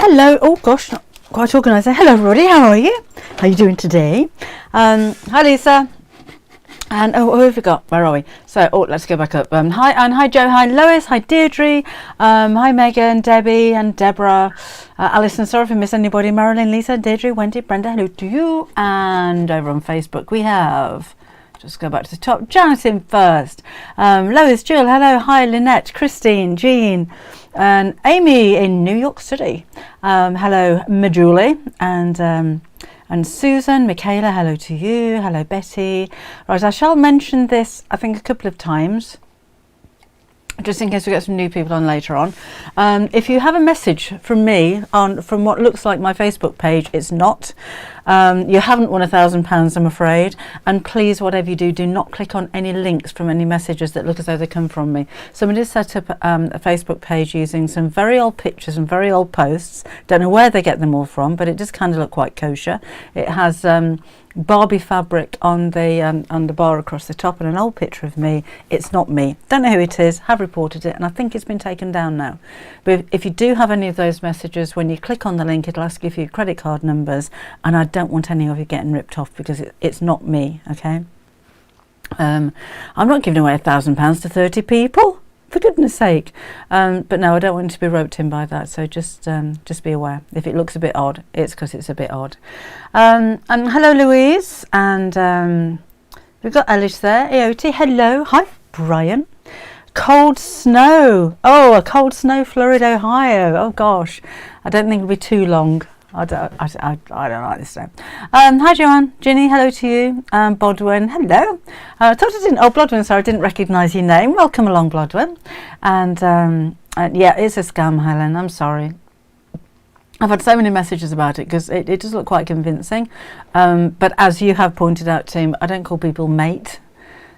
Hello. Oh gosh, not quite organised there. Hello everybody, how are you? How are you doing today? Hi Lisa. And who have we got? Where are we? So, let's go back up. Hi Anne, hi Joe, hi Lois, hi Deirdre, hi Megan, Debbie and Deborah, Alison, sorry if I missed anybody, Marilyn, Lisa, Deirdre, Wendy, Brenda, hello to you. And over on Facebook we have, just go back to the top, Jonathan first, Lois, Jill, hello, hi Lynette, Christine, Jean, and Amy in New York City. Hello Majulie and Susan, Michaela, hello to you. Hello, Betty. Right, I shall mention this, I think, a couple of times, just in case we get some new people on later on. If you have a message from me from what looks like my Facebook page, it's not. You haven't won £1,000, I'm afraid. And please, whatever you do, do not click on any links from any messages that look as though they come from me. Somebody set up a Facebook page using some very old pictures and very old posts. Don't know where they get them all from, but it does kind of look quite kosher. It has Barbie fabric on the bar across the top and an old picture of me. It's not me. Don't know who it is. Have reported it, and I think it's been taken down now. But if you do have any of those messages, when you click on the link, it'll ask you for your credit card numbers, and I don't want any of you getting ripped off because it's not me. Okay. I'm not giving away £1,000 to 30 people, for goodness sake. But no, I don't want to be roped in by that, so just be aware. If it looks a bit odd, it's because it's a bit odd. And hello Louise, and we've got Alice there. Aote, hello, hi Brian. Cold snow, a cold snow flurried Ohio. Oh gosh, I don't think it'll be too long. I don't like this stuff. Hi Joanne, Ginny, hello to you. Bodwin, hello. I thought I didn't, Blodwin, sorry, I didn't recognise your name. Welcome along, Blodwin. And yeah, it's a scam, Helen, I'm sorry. I've had so many messages about it because it does look quite convincing. But as you have pointed out, Tim, I don't call people mate.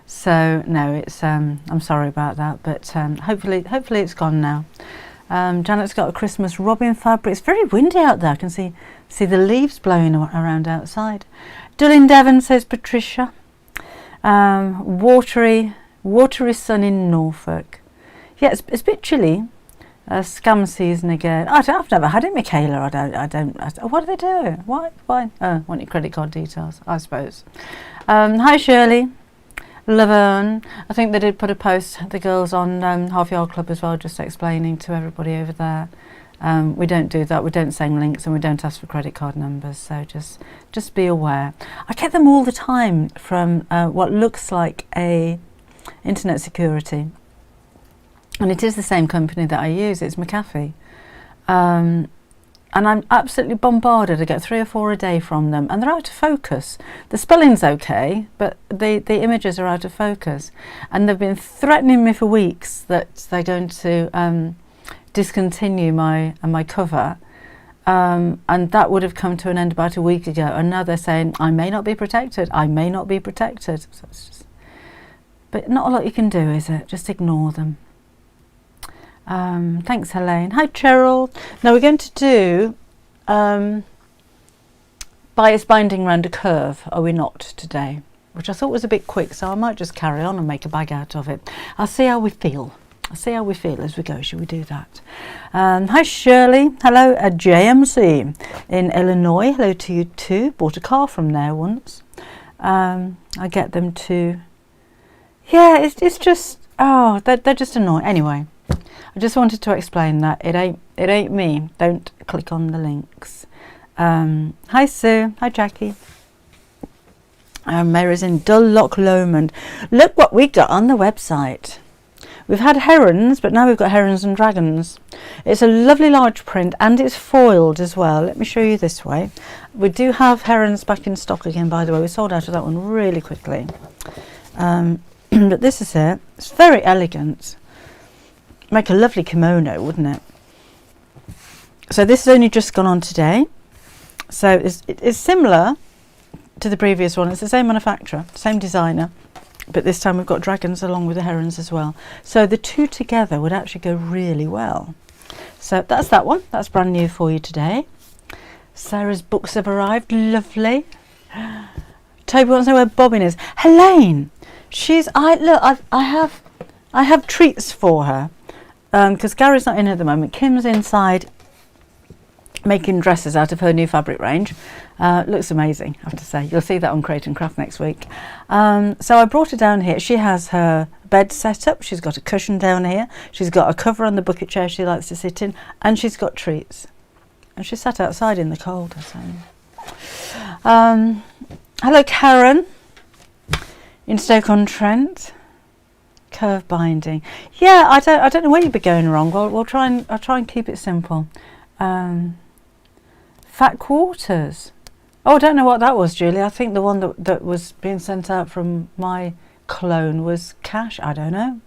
So no, it's I'm sorry about that, but hopefully it's gone now. Janet's got a Christmas robin fabric. It's very windy out there. I can see the leaves blowing around outside. Dullin Devon, says Patricia. Watery sun in Norfolk. Yeah, it's a bit chilly. Scam season again. I've never had it, Michaela. I don't. What do they do? Why? Want your credit card details, I suppose. Hi Shirley. Laverne, I think they did put a post, the girls on Half Yard Club as well, just explaining to everybody over there. We don't do that, we don't send links and we don't ask for credit card numbers, so just be aware. I get them all the time from what looks like a internet security, and it is the same company that I use, it's McAfee. And I'm absolutely bombarded. I get 3 or 4 a day from them, and they're out of focus. The spelling's okay, but the images are out of focus, and they've been threatening me for weeks that they're going to discontinue my cover, and that would have come to an end about a week ago, and now they're saying I may not be protected. So it's just, but not a lot you can do, is it? Just ignore them. Thanks Helene. Hi Cheryl. Now we're going to do bias binding round a curve, are we not, today? Which I thought was a bit quick, so I might just carry on and make a bag out of it. I'll see how we feel. As we go. Shall we do that? Hi Shirley. Hello at JMC in Illinois. Hello to you too. Bought a car from there once. I get them to, yeah, it's just, they're just annoying. Anyway, I just wanted to explain that it ain't me. Don't click on the links. Hi Sue. Hi Jackie. Mary's in Dulloch Lomond. Look what we got on the website. We've had herons, but now we've got herons and dragons. It's a lovely large print and it's foiled as well. Let me show you this way. We do have herons back in stock again, by the way. We sold out of that one really quickly. But this is it. It's very elegant. Make a lovely kimono, wouldn't it? So this has only just gone on today. So it's similar to the previous one. It's the same manufacturer, same designer, but this time we've got dragons along with the herons as well. So the two together would actually go really well. So that's that one. That's brand new for you today. Sarah's books have arrived. Lovely. Toby wants to know where Bobbin is. Helene, I have treats for her. Because Gary's not in at the moment. Kim's inside making dresses out of her new fabric range. Looks amazing, I have to say. You'll see that on Create and Craft next week. So I brought her down here. She has her bed set up. She's got a cushion down here. She's got a cover on the bucket chair she likes to sit in, and she's got treats. And she's sat outside in the cold. So. Hello, Karen in Stoke-on-Trent. Curve binding. Yeah, I don't know where you'd be going wrong. I'll try and keep it simple. Fat quarters. Oh, I don't know what that was, Julie. I think the one that was being sent out from my clone was cash. I don't know.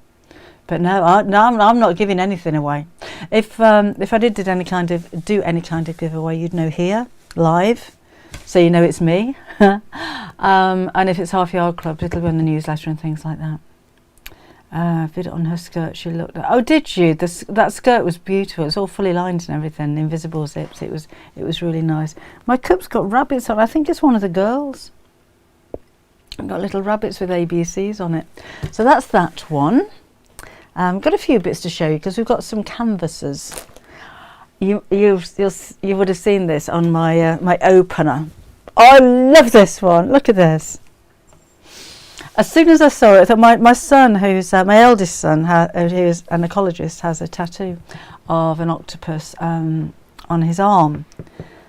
But no, I'm not giving anything away. If I did any kind of giveaway, you'd know here live, so you know it's me. And if it's Half Yard Club, it'll be on the newsletter and things like that. Vid on her skirt, she looked at. Oh, did you? That skirt was beautiful. It's all fully lined and everything, invisible zips. It was really nice. My cup's got rabbits on. I think it's one of the girls. I've got little rabbits with ABCs on it. So that's that one. Got a few bits to show you because we've got some canvases. You would have seen this on my my opener. Oh, I love this one. Look at this. As soon as I saw it, I thought my son, who's my eldest son, who's an ecologist, has a tattoo of an octopus on his arm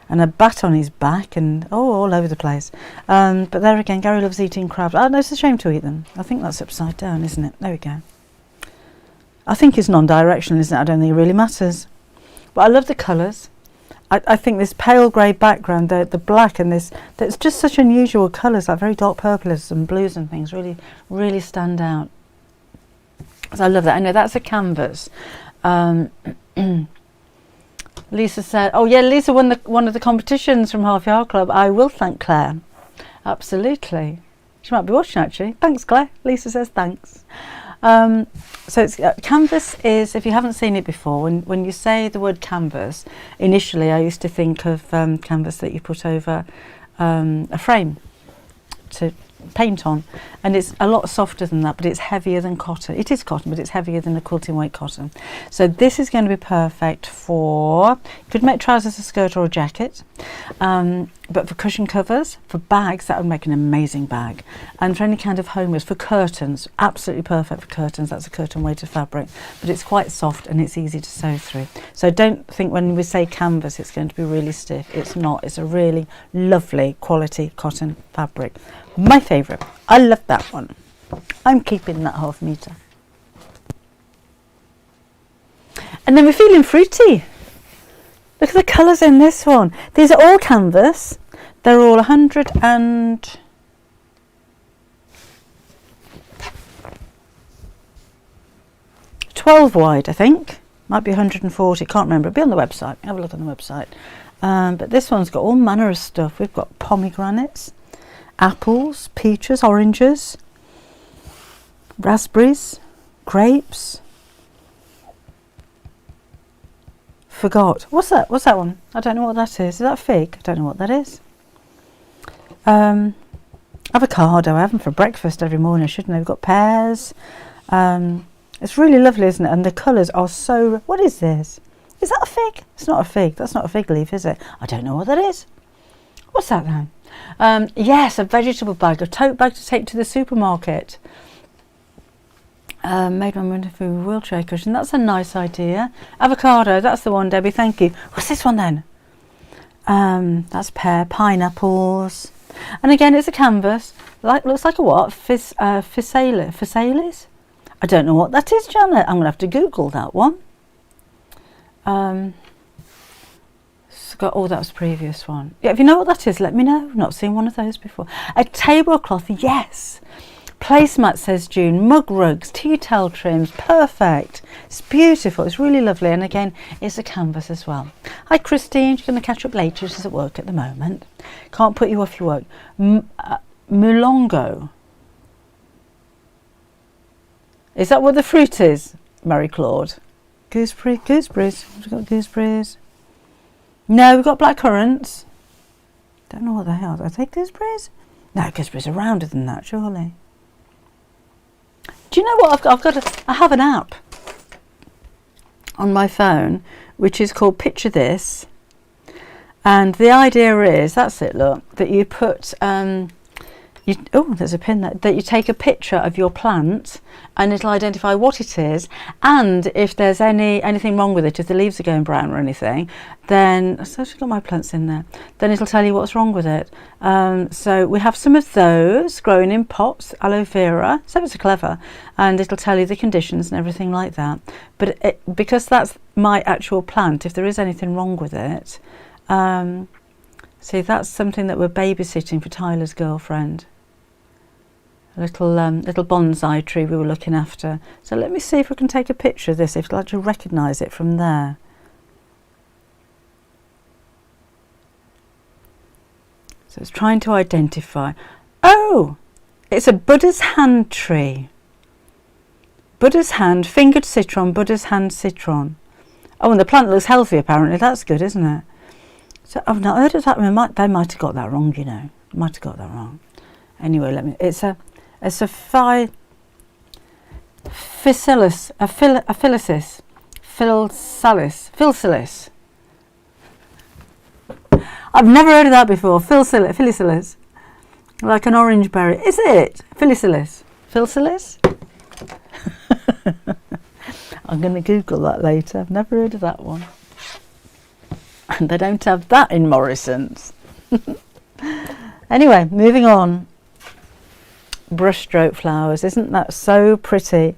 and a bat on his back and all over the place. But there again, Gary loves eating crabs. Oh, no, it's a shame to eat them. I think that's upside down, isn't it? There we go. I think it's non-directional, isn't it? I don't think it really matters. But I love the colours. I think this pale grey background, the black and this, that's just such unusual colours, like very dark purples and blues and things, really, really stand out. So I love that. I know that's a canvas. Lisa said, oh yeah, Lisa won one of the competitions from Half Yard Club. I will thank Claire. Absolutely. She might be watching actually. Thanks, Claire. Lisa says thanks. So it's, canvas is, if you haven't seen it before, when you say the word canvas, initially I used to think of canvas that you put over a frame to paint on, and it's a lot softer than that, but it's heavier than cotton. It is cotton, but it's heavier than a quilting weight cotton. So this is going to be perfect for, you could make trousers, a skirt or a jacket, but for cushion covers, for bags, that would make an amazing bag, and for any kind of homewares, for curtains, absolutely perfect for curtains. That's a curtain weighted fabric, but it's quite soft and it's easy to sew through. So don't think when we say canvas it's going to be really stiff. It's not. It's a really lovely quality cotton fabric. My favourite. I love that one. I'm keeping that ½ metre. And then we're feeling fruity. Look at the colours in this one. These are all canvas. They're all 112 wide, I think. Might be 140, can't remember. It'll be on the website. Have a look on the website. But this one's got all manner of stuff. We've got pomegranates, apples, peaches, oranges, raspberries, grapes. Forgot. What's that? What's that one? I don't know what that is. Is that a fig? I don't know what that is. Avocado. I have them for breakfast every morning, shouldn't I? We've got pears. It's really lovely, isn't it? And the colours are so... What is this? Is that a fig? It's not a fig. That's not a fig leaf, is it? I don't know what that is. What's that then? Yes, a vegetable bag, a tote bag to take to the supermarket. Made my wonderful wheelchair cushion. That's a nice idea. Avocado, that's the one, Debbie. Thank you. What's this one then? That's pear, pineapples, and again it's a canvas. Looks like a what? Physalis? I don't know what that is, Janet. I'm gonna have to Google that one. Oh, that was the previous one. Yeah, if you know what that is, let me know. I've not seen one of those before. A tablecloth, yes. Placemat, says June. Mug rugs, tea towel trims, perfect. It's beautiful. It's really lovely. And again, it's a canvas as well. Hi, Christine. She's going to catch up later. She's at work at the moment. Can't put you off your work. Mulongo. Is that what the fruit is, Mary Claude? Gooseberries. We've got gooseberries. No, we've got black currants. Don't know what they are. Are they gooseberries? No, gooseberries are rounder than that, surely. Do you know what I have an app on my phone which is called Picture This, And the idea is, that's it, look, that you put, there's a pin there, that you take a picture of your plant and it'll identify what it is, and if there's anything wrong with it, if the leaves are going brown or anything, then, so I've got my plants in there, then it'll tell you what's wrong with it. So we have some of those growing in pots, aloe vera, so it's clever, and it'll tell you the conditions and everything like that. But because that's my actual plant, if there is anything wrong with it, see, that's something that we're babysitting for Tyler's girlfriend. A little bonsai tree we were looking after. So let me see if we can take a picture of this, if you'd like to recognise it from there. So it's trying to identify. Oh, it's a Buddha's hand tree. Buddha's hand, fingered citron, Buddha's hand citron. Oh, and the plant looks healthy apparently. That's good, isn't it? So I've not heard of that. They might have got that wrong, you know. Might have got that wrong. Anyway, it's a physalis. I've never heard of that before. Physalis. Like an orange berry. Is it? Physalis. I'm going to Google that later. I've never heard of that one. And they don't have that in Morrison's. Anyway, moving on. Brushstroke flowers. Isn't that so pretty?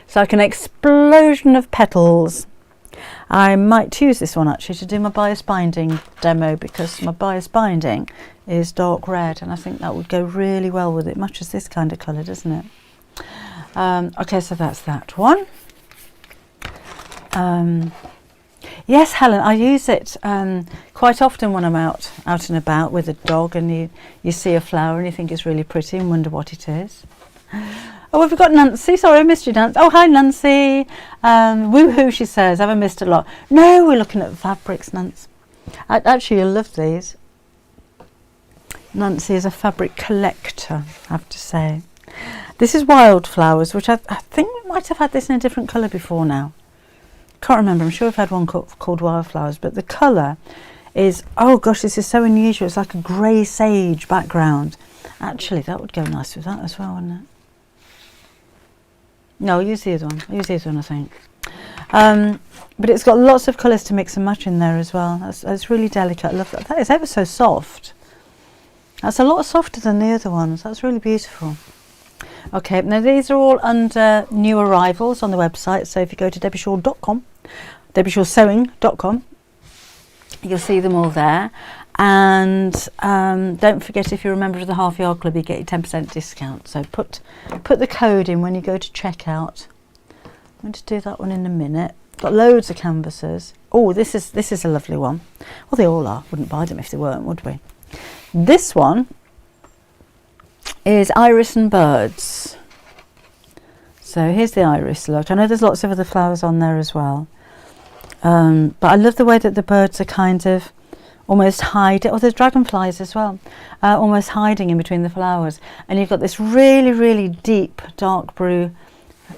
It's like an explosion of petals. I might choose this one actually to do my bias binding demo, because my bias binding is dark red and I think that would go really well with it. Matches this kind of colour, doesn't it? Okay, so that's that one. Yes, Helen, I use it quite often when I'm out and about with a dog, and you see a flower and you think it's really pretty and wonder what it is. Oh, we've got Nancy. Sorry, I missed you, Nancy. Oh, hi, Nancy. Woohoo, she says. Have I missed a lot? No, we're looking at fabrics, Nancy. Actually, you'll love these. Nancy is a fabric collector, I have to say. This is wildflowers, which I think we might have had this in a different colour before now. Can't remember. I'm sure we've had one called wildflowers, but the colour is, oh gosh, this is so unusual. It's like a grey sage background. Actually, that would go nice with that as well, wouldn't it? No, I'll use the other one. I'll use the other one, I think. But it's got lots of colours to mix and match in there as well. That's really delicate. I love that. That is ever so soft. That's a lot softer than the other ones. That's really beautiful. Okay, now these are all under new arrivals on the website. So if you go to debbieshaw.com, debbieshawsewing.com, you'll see them all there. And don't forget, if you're a member of the Half Yard Club, you get your 10% discount. So put the code in when you go to checkout. I'm going to do that one in a minute. Got loads of canvases. Oh, this is a lovely one. Well, they all are. Wouldn't buy them if they weren't, would we? This one is Iris and Birds. So here's the iris look. I know there's lots of other flowers on there as well. But I love the way that the birds are kind of almost hiding. Oh, there's dragonflies as well. Almost hiding in between the flowers. And you've got this really, really deep dark blue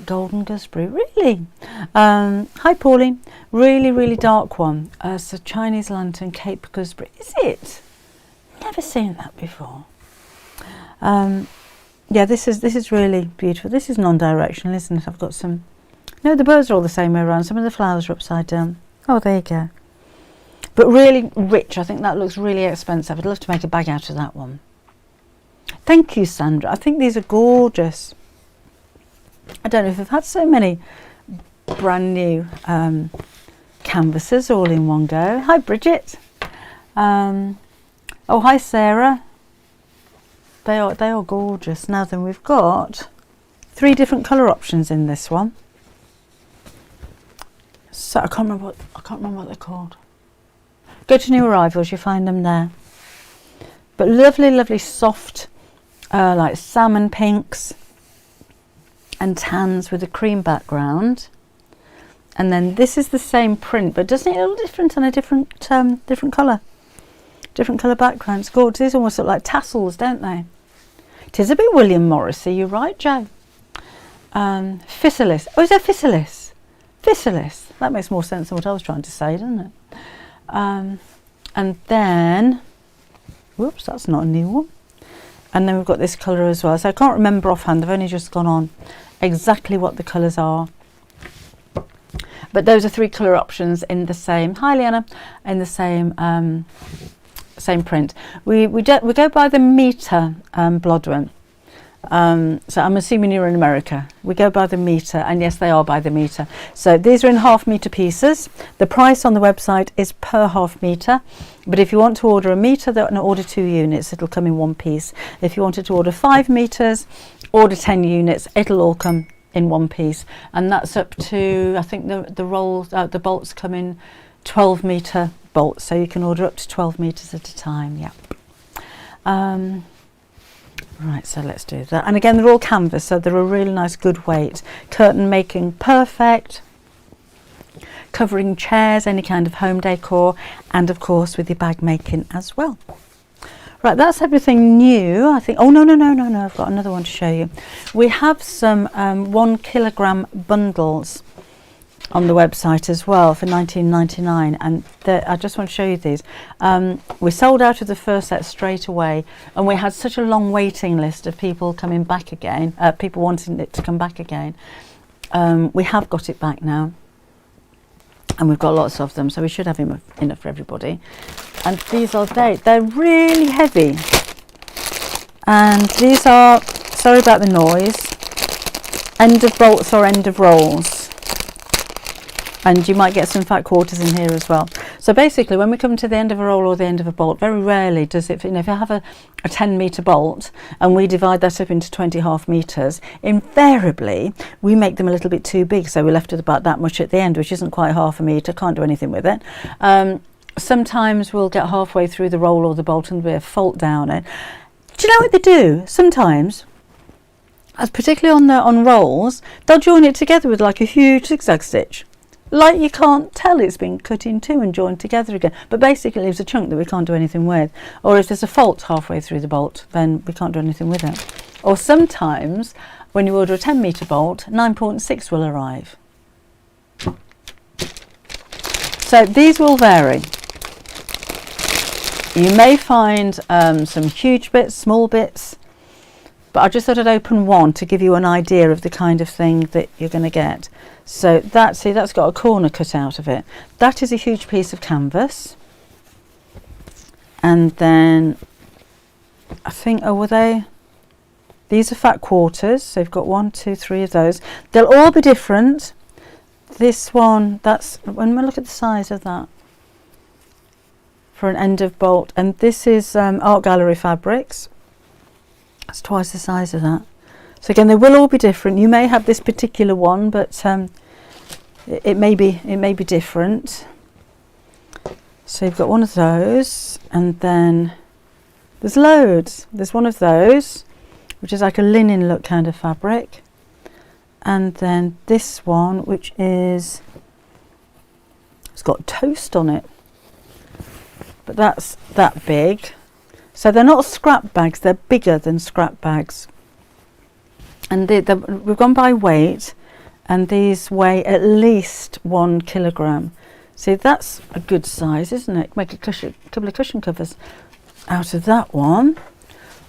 golden gooseberry. Really? Hi, Pauline. Really, really dark one. So Chinese lantern, Cape gooseberry. Is it? Never seen that before. Yeah, this is really beautiful. This is non-directional, isn't it? I've got some. No, the birds are all the same way around. Some of the flowers are upside down. Oh, there you go. But really rich. I think that looks really expensive. I'd love to make a bag out of that one. Thank you, Sandra. I think these are gorgeous. I don't know if I've had so many brand new canvases all in one go. Hi, Bridget. Oh, hi, Sarah. They are gorgeous. Now then, we've got 3 different colour options in this one. So I can't remember what they're called. Go to new arrivals, you find them there. But lovely, lovely soft, like salmon pinks and tans with a cream background. And then this is the same print, but doesn't it look different on a different colour? Different colour background. It's gorgeous. These almost look like tassels, don't they? It is a bit William Morrissey. You're right, Jo. Physalis. Oh, is that Physalis? Physalis. That makes more sense than what I was trying to say, doesn't it? And then, whoops, that's not a new one. And then we've got this colour as well. So I can't remember offhand, they've only just gone on exactly what the colours are. But those are 3 colour options in the same, hi Leanna, in the same same print. We go by the metre, Blodwen. So I'm assuming you're in America. We go by the metre, and yes, they are by the metre. So these are in ½ metre pieces. The price on the website is per ½ metre, but if you want to order a metre, then order 2 units, it'll come in 1 piece. If you wanted to order 5 metres, order 10 units, it'll all come in 1 piece, and that's up to, I think the rolls, the bolts come in 12 metre bolts, so you can order up to 12 metres at a time. Yeah. Right, so let's do that. And again, they're all canvas, so they're a really nice good weight. Curtain making perfect, covering chairs, any kind of home decor, and of course with your bag making as well. Right, that's everything new, I think. Oh, no, I've got another one to show you. We have some 1 kilogram bundles on the website as well for £19.99, and I just want to show you these. We sold out of the first set straight away, and we had such a long waiting list of people coming back again, people wanting it to come back again. We have got it back now, and we've got lots of them, so we should have enough for everybody. And these are they're really heavy, and these are, sorry about the noise, end of bolts or end of rolls. And you might get some fat quarters in here as well. So basically, when we come to the end of a roll or the end of a bolt, very rarely does it, if you have a 10 metre bolt and we divide that up into 20 ½ metres, invariably we make them a little bit too big, so we're left with about that much at the end, which isn't quite ½ metre, can't do anything with it. Sometimes we'll get halfway through the roll or the bolt and there'll be a fault down it. Do you know what they do? Sometimes, as particularly on rolls, they'll join it together with like a huge zigzag stitch. Like you can't tell it's been cut in two and joined together again, but basically it leaves a chunk that we can't do anything with. Or if there's a fault halfway through the bolt, then we can't do anything with it. Or sometimes when you order a 10 metre bolt, 9.6 will arrive. So these will vary. You may find some huge bits, small bits, but I just thought I'd open one to give you an idea of the kind of thing that you're going to get. So that's got a corner cut out of it. That is a huge piece of canvas. And then I think, these are fat quarters. So you've got 1, 2, 3 of those. They'll all be different. This one, when we look at the size of that for an end of bolt, and this is Art Gallery fabrics. That's twice the size of that. So again, they will all be different. You may have this particular one, but it may be different. So you've got one of those, and then there's loads. There's one of those, which is like a linen look kind of fabric, and then this one, which is, it's got toast on it, but that's that big. So they're not scrap bags; they're bigger than scrap bags. And we've gone by weight, and these weigh at least 1 kilogram. See, that's a good size, isn't it? Make a couple of cushion covers out of that one,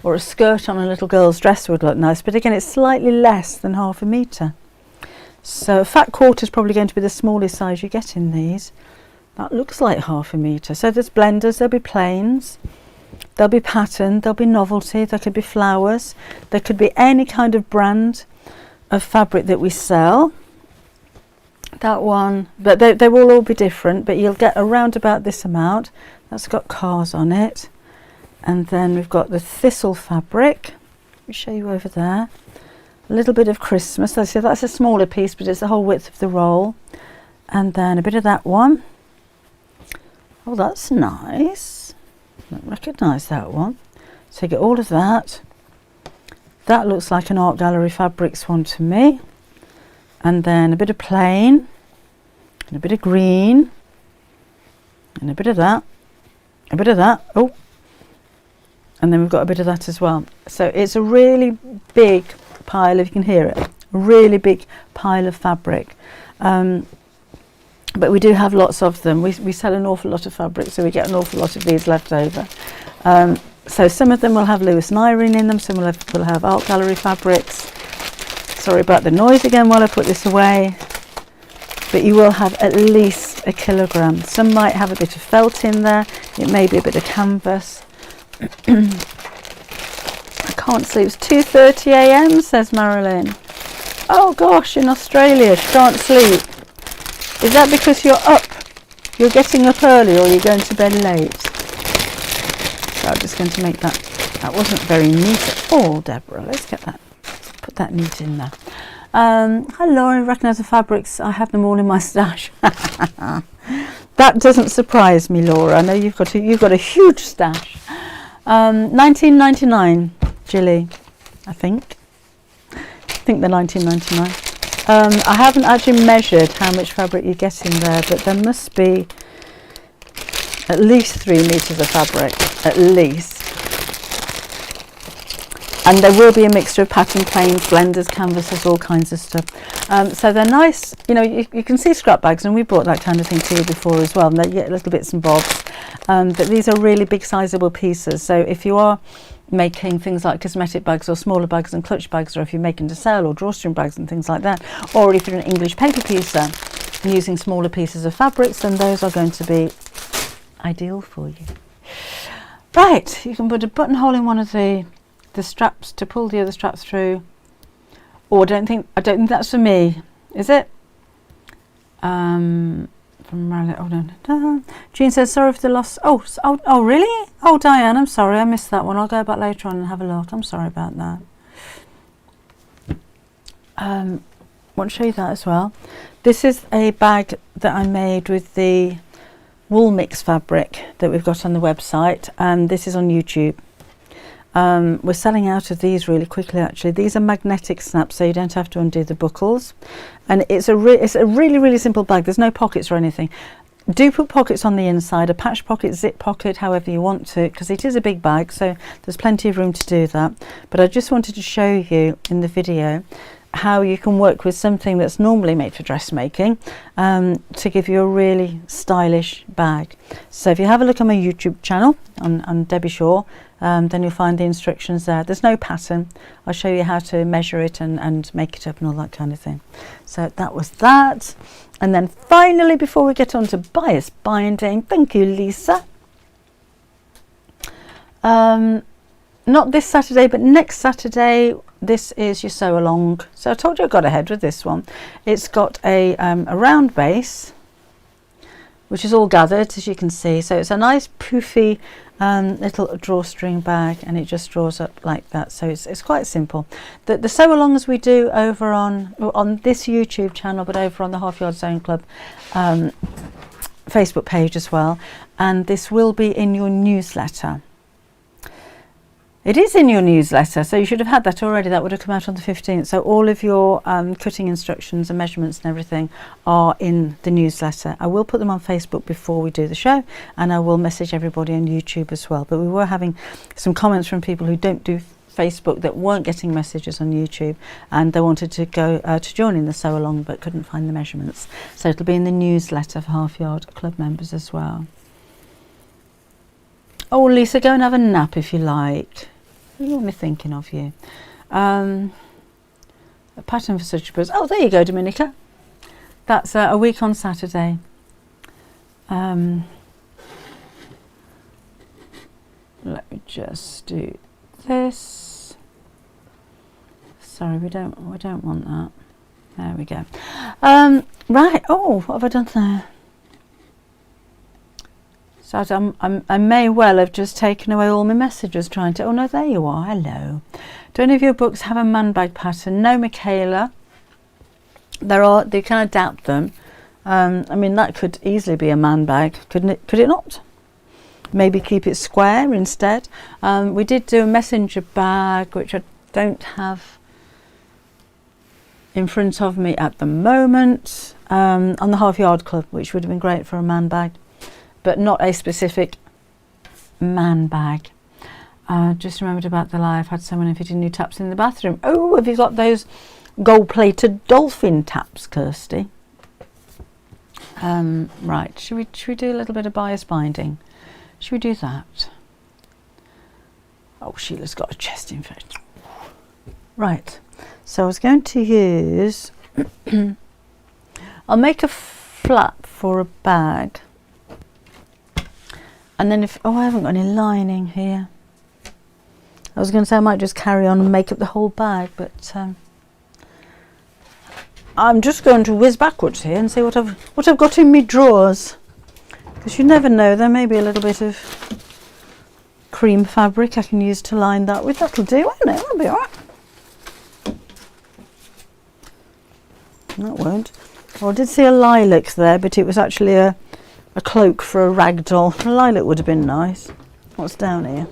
or a skirt on a little girl's dress would look nice. But again, it's slightly less than ½ metre. So a fat quarter is probably going to be the smallest size you get in these. That looks like ½ metre. So there's blenders, there'll be plains. There'll be pattern, there'll be novelty, there could be flowers, there could be any kind of brand of fabric that we sell. That one, but they will all be different, but you'll get around about this amount. That's got cars on it. And then we've got the thistle fabric. Let me show you over there. A little bit of Christmas. That's a smaller piece, but it's the whole width of the roll. And then a bit of that one. Oh, that's nice. I don't recognise that one. So you get all of that. That looks like an Art Gallery Fabrics one to me. And then a bit of plain, and a bit of green, and a bit of that, a bit of that. Oh, and then we've got a bit of that as well. So it's a really big pile, if you can hear it, a really big pile of fabric. but we do have lots of them. We sell an awful lot of fabric, so we get an awful lot of these left over. So some of them will have Lewis and Irene in them, some will have art gallery fabrics. Sorry about the noise again while I put this away. But you will have at least a kilogram. Some might have a bit of felt in there. It may be a bit of canvas. I can't sleep. It's 2:30 a.m. says Marilyn. Oh gosh, in Australia, she can't sleep. Is that because you're up? You're getting up early, or you're going to bed late? So I'm just going to make that. That wasn't very neat at all, Deborah. Let's get that. Put that neat in there. Hi Laura, recognise the fabrics. I have them all in my stash. That doesn't surprise me, Laura. I know you've got a huge stash. 1999, Jilly, I think they're 1999. I haven't actually measured how much fabric you get in there, but there must be at least 3 meters of fabric, at least. And there will be a mixture of pattern, plains, blenders, canvases, all kinds of stuff. So they're nice. You know, you can see scrap bags, and we brought that kind of thing to you before as well. And they get little bits and bobs. But these are really big, sizable pieces. So if you are making things like cosmetic bags or smaller bags and clutch bags, or if you're making to sell or drawstring bags and things like that, or if you're an English paper piecer and using smaller pieces of fabrics, then those are going to be ideal for you. Right, you can put a buttonhole in one of the straps to pull the other straps through. Or I don't think that's for me, is it? From Marilyn. Hold on. Jean says sorry for the loss. Oh, really? Oh, Diane, I'm sorry, I missed that one. I'll go back later on and have a look. I'm sorry about that. Want to show you that as well. This is a bag that I made with the wool mix fabric that we've got on the website, and this is on YouTube. We're selling out of these really quickly, actually. These are magnetic snaps, so you don't have to undo the buckles. And it's a really, really simple bag. There's no pockets or anything. Do put pockets on the inside, a patch pocket, zip pocket, however you want to, because it is a big bag, so there's plenty of room to do that. But I just wanted to show you in the video how you can work with something that's normally made for dressmaking to give you a really stylish bag. So if you have a look on my YouTube channel on Debbie Shaw, then you'll find the instructions there. There's no pattern. I'll show you how to measure it and make it up and all that kind of thing. So that was that. And then finally, before we get on to bias binding, thank you, Lisa. Not this Saturday, but next Saturday, this is your sew along. So I told you I got ahead with this one. It's got a round base, which is all gathered, as you can see. So it's a nice poofy little drawstring bag, and it just draws up like that. So it's quite simple. The sew alongs we do over on this YouTube channel, but over on the Half Yard Sewing Club Facebook page as well. And this will be in your newsletter. It is in your newsletter, so you should have had that already. That would have come out on the 15th. So all of your cutting instructions and measurements and everything are in the newsletter. I will put them on Facebook before we do the show, and I will message everybody on YouTube as well. But we were having some comments from people who don't do Facebook that weren't getting messages on YouTube, and they wanted to go to join in the sew along but couldn't find the measurements. So it'll be in the newsletter for Half Yard Club members as well. Oh, Lisa, go and have a nap if you like. You want me thinking of you. A pattern for such a person. Oh, there you go, Dominica. That's a week on Saturday. Let me just do this. Sorry, we don't want that. There we go. Right. Oh, what have I done there? So I may well have just taken away all my messages trying to... Oh, no, there you are. Hello. Do any of your books have a man bag pattern? No, Michaela. They can adapt them. I mean, that could easily be a man bag, couldn't it? Could it not? Maybe keep it square instead. We did do a messenger bag, which I don't have in front of me at the moment, on the Half Yard Club, which would have been great for a man bag, but not a specific man bag. Just remembered about the lie. I've had someone fitting new taps in the bathroom. Oh, have you got those gold-plated dolphin taps, Kirsty? Right, should we do a little bit of bias binding? Should we do that? Oh, Sheila's got a chest infection. Right, so I was going to use, I'll make a flap for a bag. And then oh, I haven't got any lining here. I was going to say I might just carry on and make up the whole bag, but I'm just going to whiz backwards here and see what I've got in my drawers, because you never know, there may be a little bit of cream fabric I can use to line that with. That'll do, won't it? That'll be alright. That won't. Well, I did see a lilac there, but it was actually a cloak for a rag doll. A lilac would have been nice. What's down here?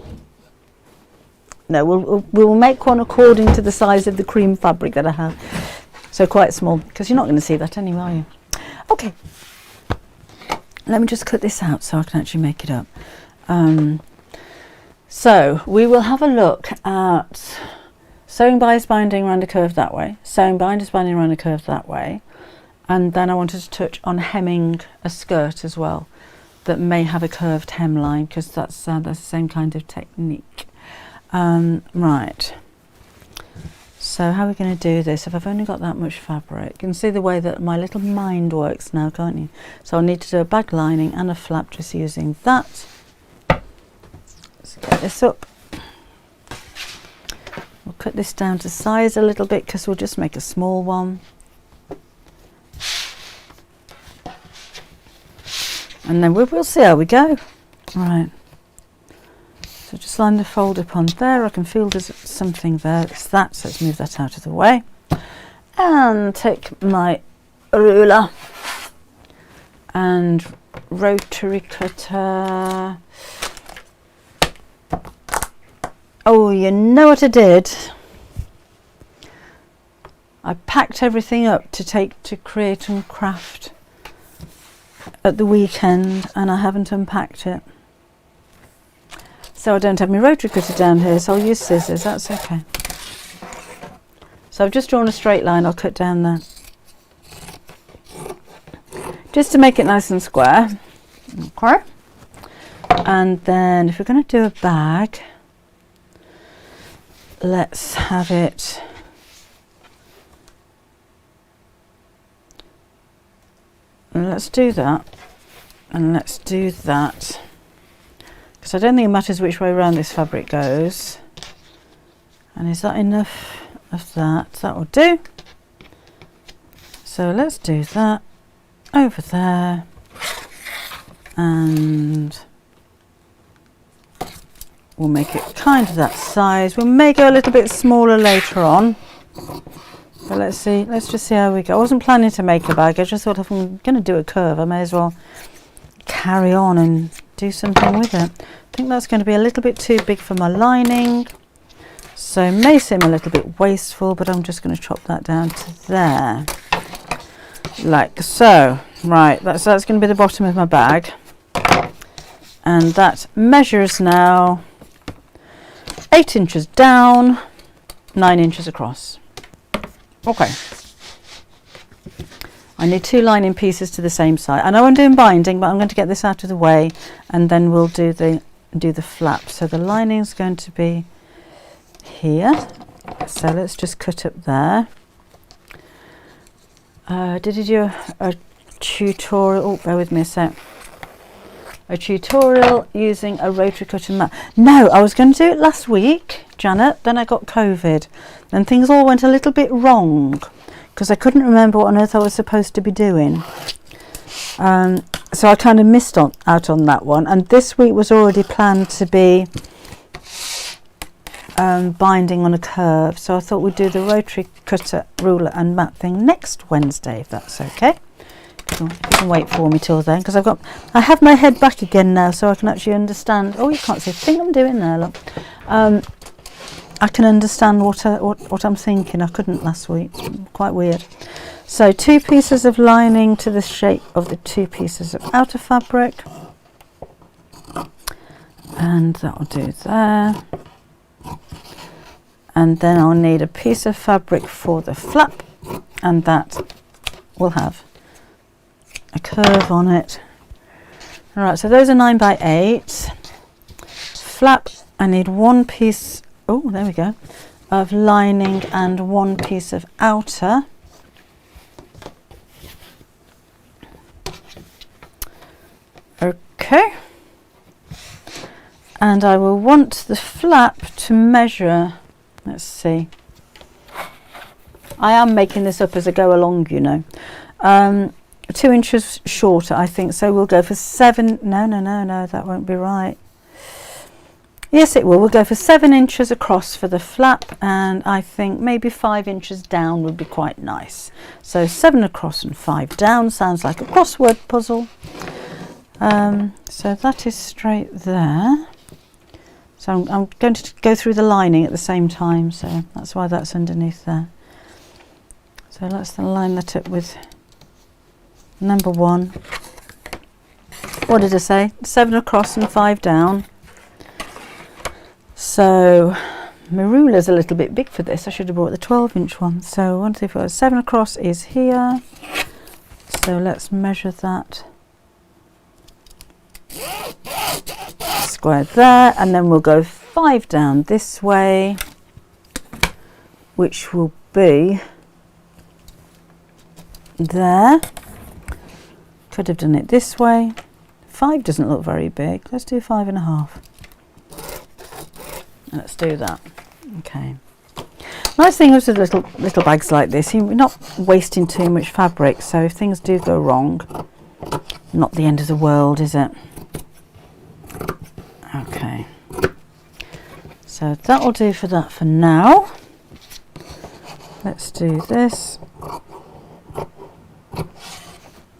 No, we'll make one according to the size of the cream fabric that I have. So quite small, because you're not going to see that anyway, are you? Okay. Let me just cut this out so I can actually make it up. So we will have a look at sewing bias binding around a curve that way, sewing bias binding around a curve that way, and then I wanted to touch on hemming a skirt as well that may have a curved hemline, because that's the same kind of technique. Right, so how are we going to do this if I've only got that much fabric? You can see the way that my little mind works now, can't you? So I'll need to do a bag lining and a flap just using that. Let's get this up. We'll cut this down to size a little bit because we'll just make a small one. And then we'll see how we go. Right. So just line the fold up on there. I can feel there's something there. It's that, so let's move that out of the way. And take my ruler and rotary cutter. Oh, you know what I did? I packed everything up to take to Create and Craft at the weekend, and I haven't unpacked it. So I don't have my rotary cutter down here, so I'll use scissors, that's okay. So I've just drawn a straight line, I'll cut down there. Just to make it nice and square. Okay. And then if we're going to do a bag, let's have it let's do that, and let's do that, because I don't think it matters which way around this fabric goes. And is that enough of that? That will do. So let's do that over there, and we'll make it kind of that size. We may go a little bit smaller later on, but let's see, let's just see how we go. I wasn't planning to make a bag, I just thought if I'm going to do a curve I may as well carry on and do something with it. I think that's going to be a little bit too big for my lining, so it may seem a little bit wasteful, but I'm just going to chop that down to there, like so. Right, that's going to be the bottom of my bag, and that measures now 8 inches down, 9 inches across. Okay, I need 2 lining pieces to the same side. I know I'm doing binding, but I'm going to get this out of the way, and then we'll do the flap. So the lining is going to be here, so let's just cut up there. Did you do a tutorial? Oh, bear with me a sec. A tutorial using a rotary cutter mat. No, I was going to do it last week, Janet, then I got COVID, and things all went a little bit wrong because I couldn't remember what on earth I was supposed to be doing. So I kind of missed out on that one, and this week was already planned to be binding on a curve, so I thought we'd do the rotary cutter, ruler and mat thing next Wednesday, if that's okay. You can wait for me till then, because I have my head back again now, so I can actually understand. Oh, you can't see a thing I'm doing there, look. I can understand what I'm thinking. I couldn't last week. It's quite weird. So 2 pieces of lining to the shape of the 2 pieces of outer fabric, and that will do there. And then I'll need a piece of fabric for the flap, and that will have a curve on it. All right, so those are 9 by 8. Flap, I need 1 piece, oh, there we go, of lining and 1 piece of outer. Okay. And I will want the flap to measure, let's see. I am making this up as I go along, you know. 2 inches shorter, I think. So we'll go for 7. No, that won't be right. Yes, it will. We'll go for 7 inches across for the flap, and I think maybe 5 inches down would be quite nice. So 7 across and 5 down sounds like a crossword puzzle. So that is straight there. So I'm going to go through the lining at the same time, so that's why that's underneath there. So let's then line that up with number 1. What did I say? 7 across and 5 down. So my ruler's a little bit big for this. I should have brought the 12-inch one. So 1, 2, 3, 4, 7 across is here. So let's measure that. Square there, and then we'll go 5 down this way, which will be there. Could have done it this way. 5 doesn't look very big. Let's do 5.5. Let's do that. Okay. Nice thing is with little bags like this, you're not wasting too much fabric, so if things do go wrong, not the end of the world, is it? Okay. So that will do for that for now. Let's do this.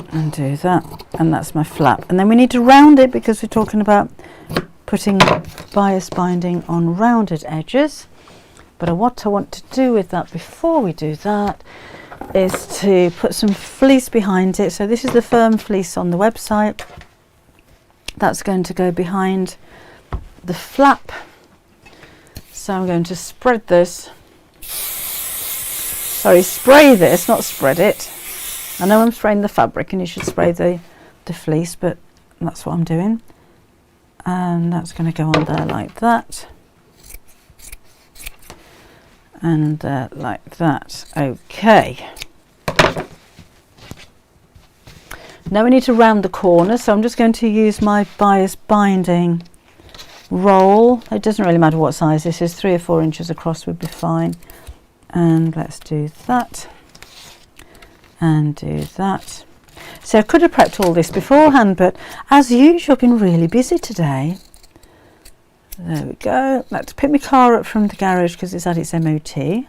And do that. And that's my flap. And then we need to round it because we're talking about putting bias binding on rounded edges. But what I want to do with that before we do that is to put some fleece behind it. So this is the firm fleece on the website. That's going to go behind the flap. So I'm going to spread this. Sorry, spray this, not spread it. I know I'm spraying the fabric and you should spray the fleece, but that's what I'm doing. And that's going to go on there like that. And like that. Okay. Now we need to round the corner, so I'm just going to use my bias binding roll. It doesn't really matter what size this is, 3 or 4 inches across would be fine. And let's do that. And do that. So I could have prepped all this beforehand, but as usual I've been really busy today. There we go. Let's pick my car up from the garage because it's had its MOT.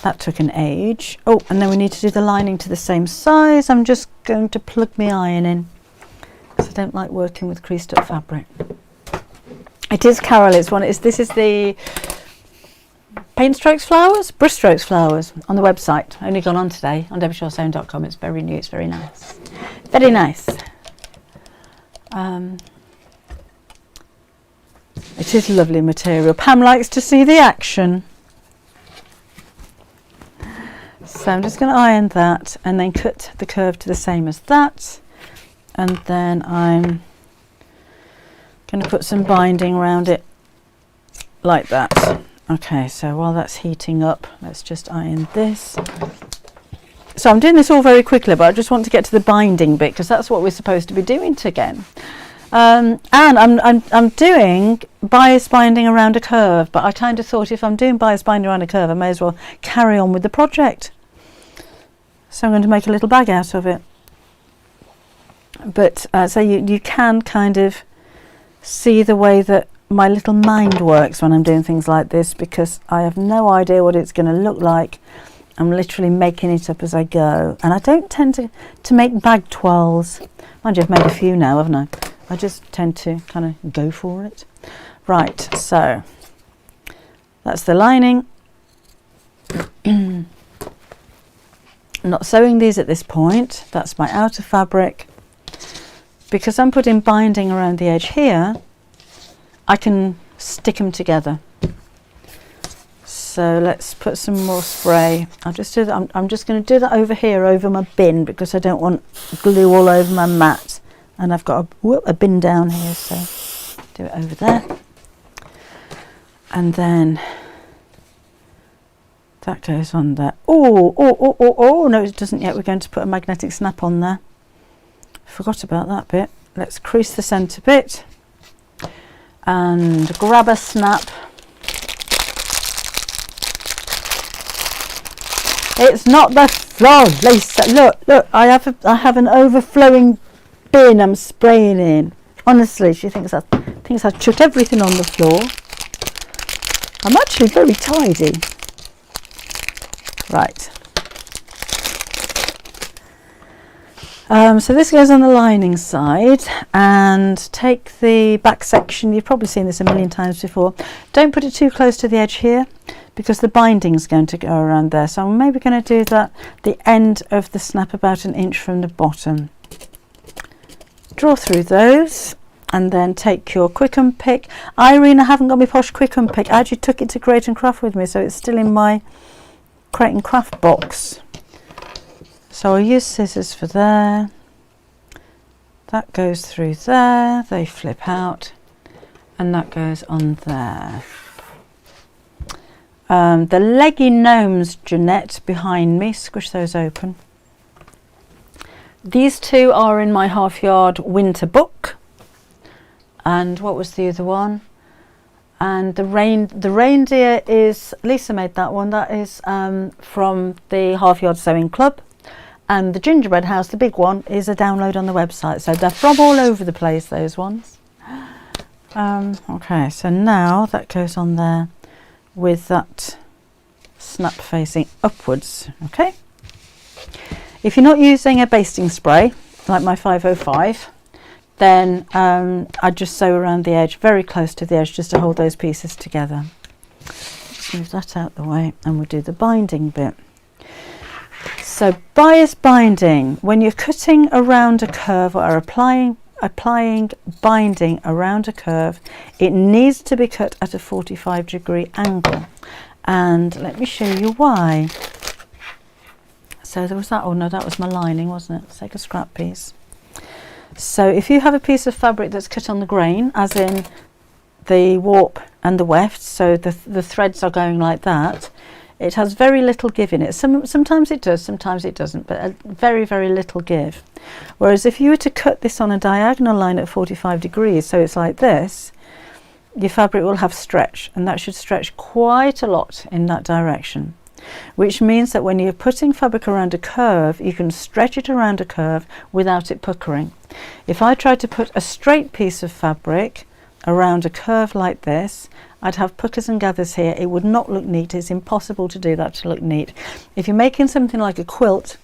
That took an age. Oh, and then we need to do the lining to the same size. I'm just going to plug my iron in because I don't like working with creased up fabric. It is Carol. This is the Paint Strokes Flowers, Brush Strokes Flowers on the website. Only gone on today on debshawsewing.com. It's very new. It's very nice. Very nice. It is lovely material. Pam likes to see the action. So I'm just going to iron that and then cut the curve to the same as that. And then I'm going to put some binding around it like that. Okay, so while that's heating up, let's just iron this. So I'm doing this all very quickly, but I just want to get to the binding bit because that's what we're supposed to be doing again. And I'm doing bias binding around a curve, but I kind of thought if I'm doing bias binding around a curve, I may as well carry on with the project. So I'm going to make a little bag out of it. But so you can kind of see the way that my little mind works when I'm doing things like this, because I have no idea what it's going to look like. I'm literally making it up as I go, and I don't tend to make bag twirls. Mind you, I've made a few now, haven't I? I just tend to kind of go for it. Right, so that's the lining. I'm not sewing these at this point. That's my outer fabric. Because I'm putting binding around the edge here, I can stick them together. So let's put some more spray. I'll just do that. I'm just going to do that over here, over my bin, because I don't want glue all over my mat. And I've got a bin down here, so do it over there. And then that goes on there. Oh, no, it doesn't yet. We're going to put a magnetic snap on there. Forgot about that bit. Let's crease the centre bit and grab a snap. It's not the floor, Lisa. Look, I have an overflowing bin I'm spraying in. Honestly, she thinks I've chucked everything on the floor. I'm actually very tidy. Right. So this goes on the lining side, and take the back section. You've probably seen this a million times before. Don't put it too close to the edge here, because the binding's going to go around there. So I'm maybe going to do that the end of the snap about an inch from the bottom. Draw through those, and then take your quick and pick. Irene, I haven't got my posh quick and pick. I actually took it to Create and Craft with me, so it's still in my Create and Craft box. So I'll use scissors for there. That goes through there, they flip out, and that goes on there. The leggy gnomes, Jeanette, behind me, squish those open. These two are in my half yard winter book. And what was the other one? And the reindeer is, Lisa made that one, that is from the Half Yard Sewing Club. And the gingerbread house, the big one, is a download on the website. So they're from all over the place, those ones. Okay, so now that goes on there with that snap facing upwards. Okay. If you're not using a basting spray, like my 505, then I just sew around the edge, very close to the edge, just to hold those pieces together. Let's move that out the way, and we'll do the binding bit. So bias binding, when you're cutting around a curve or applying binding around a curve, it needs to be cut at a 45-degree angle. And let me show you why. So there was that, oh no, that was my lining, wasn't it? Let's take a scrap piece. So if you have a piece of fabric that's cut on the grain, as in the warp and the weft, so the threads are going like that, it has very little give in it. Sometimes it does, sometimes it doesn't, but a very, very little give. Whereas if you were to cut this on a diagonal line at 45 degrees, so it's like this, your fabric will have stretch, and that should stretch quite a lot in that direction. Which means that when you're putting fabric around a curve, you can stretch it around a curve without it puckering. If I tried to put a straight piece of fabric around a curve like this, I'd have puckers and gathers here. It would not look neat. It's impossible to do that to look neat. If you're making something like a quilt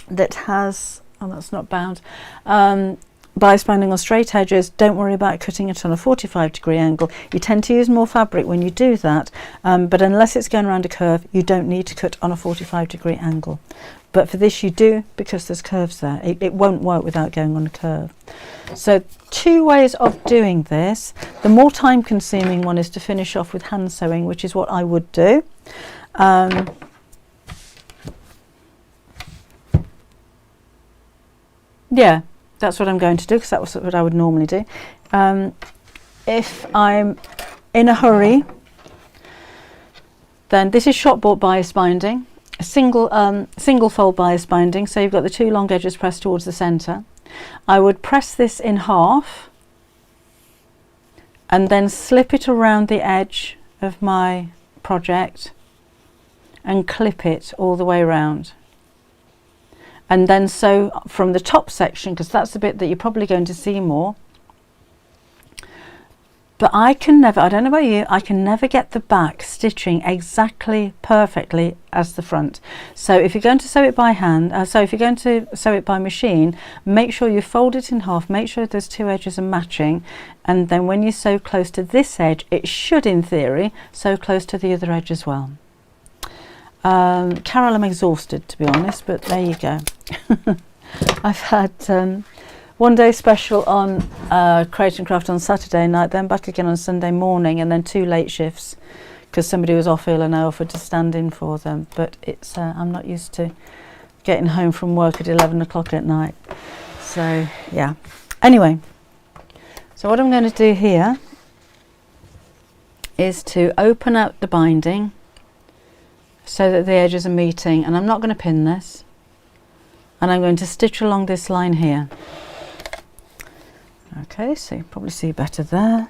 that has, oh, that's not bound, bias binding on straight edges, don't worry about cutting it on a 45-degree angle. You tend to use more fabric when you do that, but unless it's going around a curve, you don't need to cut on a 45-degree angle. But for this you do, because there's curves there. It won't work without going on a curve. So two ways of doing this. The more time consuming one is to finish off with hand sewing, which is what I would do. Yeah, that's what I'm going to do, because that was what I would normally do. If I'm in a hurry, then this is shop bought bias binding, a single fold bias binding, so you've got the two long edges pressed towards the centre. I would press this in half and then slip it around the edge of my project and clip it all the way around. And then sew from the top section, because that's the bit that you're probably going to see more. But I can never, I don't know about you, I can never get the back stitching exactly perfectly as the front. So if you're going to sew it by hand, if you're going to sew it by machine, make sure you fold it in half, make sure those two edges are matching, and then when you sew close to this edge, it should, in theory, sew close to the other edge as well. Carol, I'm exhausted, to be honest, but there you go. I've had one day special on Create and Craft on Saturday night, then back again on Sunday morning, and then 2 late shifts, because somebody was off ill and I offered to stand in for them, but it's I'm not used to getting home from work at 11 o'clock at night. So yeah, anyway, so what I'm going to do here is to open up the binding so that the edges are meeting, and I'm not going to pin this, and I'm going to stitch along this line here. Okay, so you probably see better there.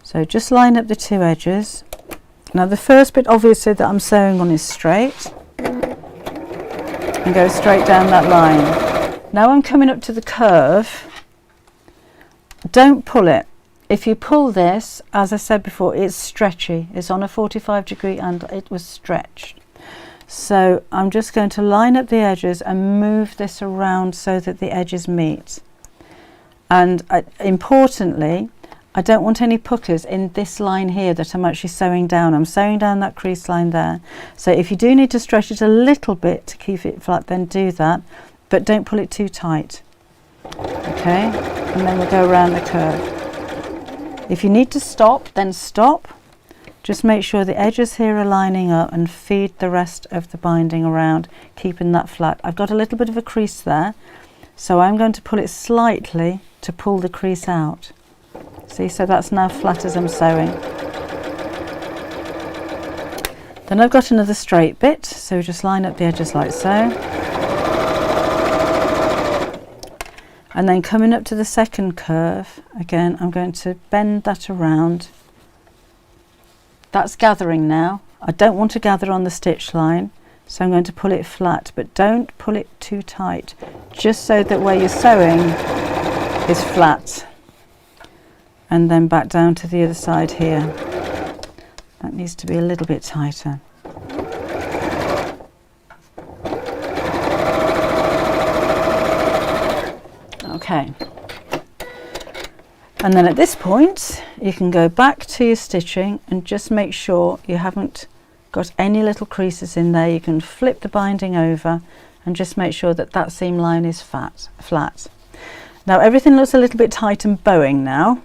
So just line up the two edges. Now the first bit obviously that I'm sewing on is straight, and go straight down that line. Now I'm coming up to the curve. Don't pull it. If you pull this, as I said before, it's stretchy. It's on a 45 degree and it was stretched. So I'm just going to line up the edges and move this around so that the edges meet. And importantly, I don't want any puckers in this line here that I'm actually sewing down. I'm sewing down that crease line there. So if you do need to stretch it a little bit to keep it flat, then do that, but don't pull it too tight. Okay, and then we'll go around the curve. If you need to stop, then stop. Just make sure the edges here are lining up and feed the rest of the binding around, keeping that flat. I've got a little bit of a crease there, so I'm going to pull it slightly to pull the crease out. See, so that's now flat as I'm sewing. Then I've got another straight bit, so just line up the edges like so. And then coming up to the second curve, again, I'm going to bend that around. That's gathering now. I don't want to gather on the stitch line, so I'm going to pull it flat, but don't pull it too tight, just so that where you're sewing is flat. And then back down to the other side here. That needs to be a little bit tighter. Okay. And then at this point, you can go back to your stitching and just make sure you haven't got any little creases in there. You can flip the binding over and just make sure that that seam line is flat. Now everything looks a little bit tight and bowing now.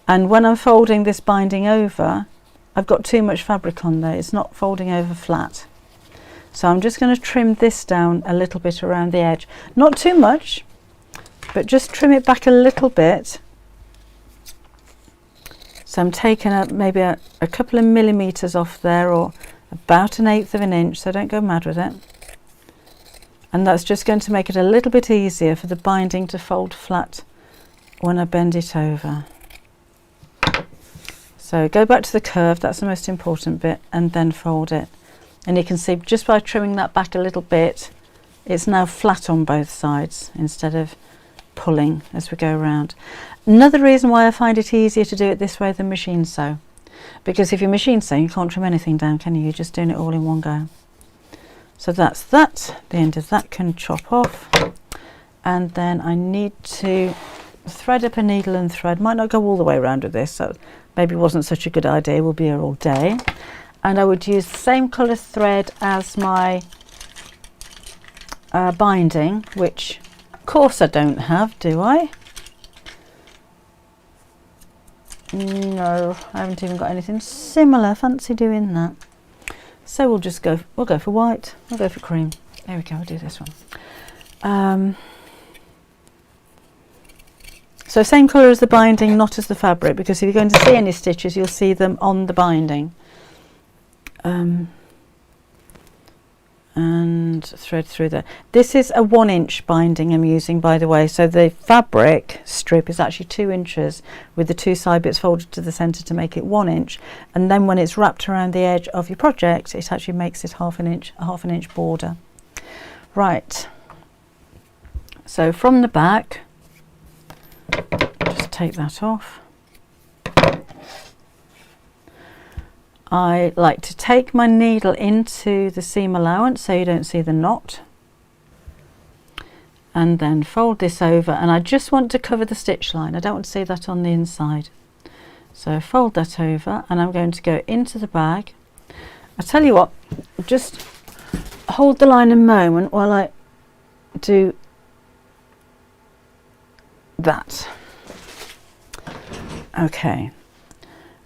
And when I'm folding this binding over, I've got too much fabric on there. It's not folding over flat. So I'm just going to trim this down a little bit around the edge. Not too much, but just trim it back a little bit. So I'm taking up maybe a couple of millimeters off there, or about 1/8 of an inch, so don't go mad with it. And that's just going to make it a little bit easier for the binding to fold flat when I bend it over. So go back to the curve, that's the most important bit, and then fold it. And you can see just by trimming that back a little bit, it's now flat on both sides instead of pulling as we go around. Another reason why I find it easier to do it this way than machine sew, because if you machine sew, you can't trim anything down, can you? You're just doing it all in one go. So that's that. The end of that can chop off. And then I need to thread up a needle and thread. Might not go all the way around with this, so maybe wasn't such a good idea. We'll be here all day. And I would use the same colour thread as my binding, which of course I don't have, do I? No, I haven't even got anything similar. Fancy doing that. So we'll go for white. We'll go for cream. There we go, I'll do this one. So same colour as the binding, not as the fabric, because if you're going to see any stitches, you'll see them on the binding. And thread through there. This is a 1-inch binding I'm using, by the way, so the fabric strip is actually 2 inches with the 2 side bits folded to the centre to make it 1 inch, and then when it's wrapped around the edge of your project, it actually makes it half an inch border. Right, so from the back, just take that off. I like to take my needle into the seam allowance so you don't see the knot, and then fold this over, and I just want to cover the stitch line. I don't want to see that on the inside. So fold that over, and I'm going to go into the bag. I tell you what, just hold the line a moment while I do that. Okay,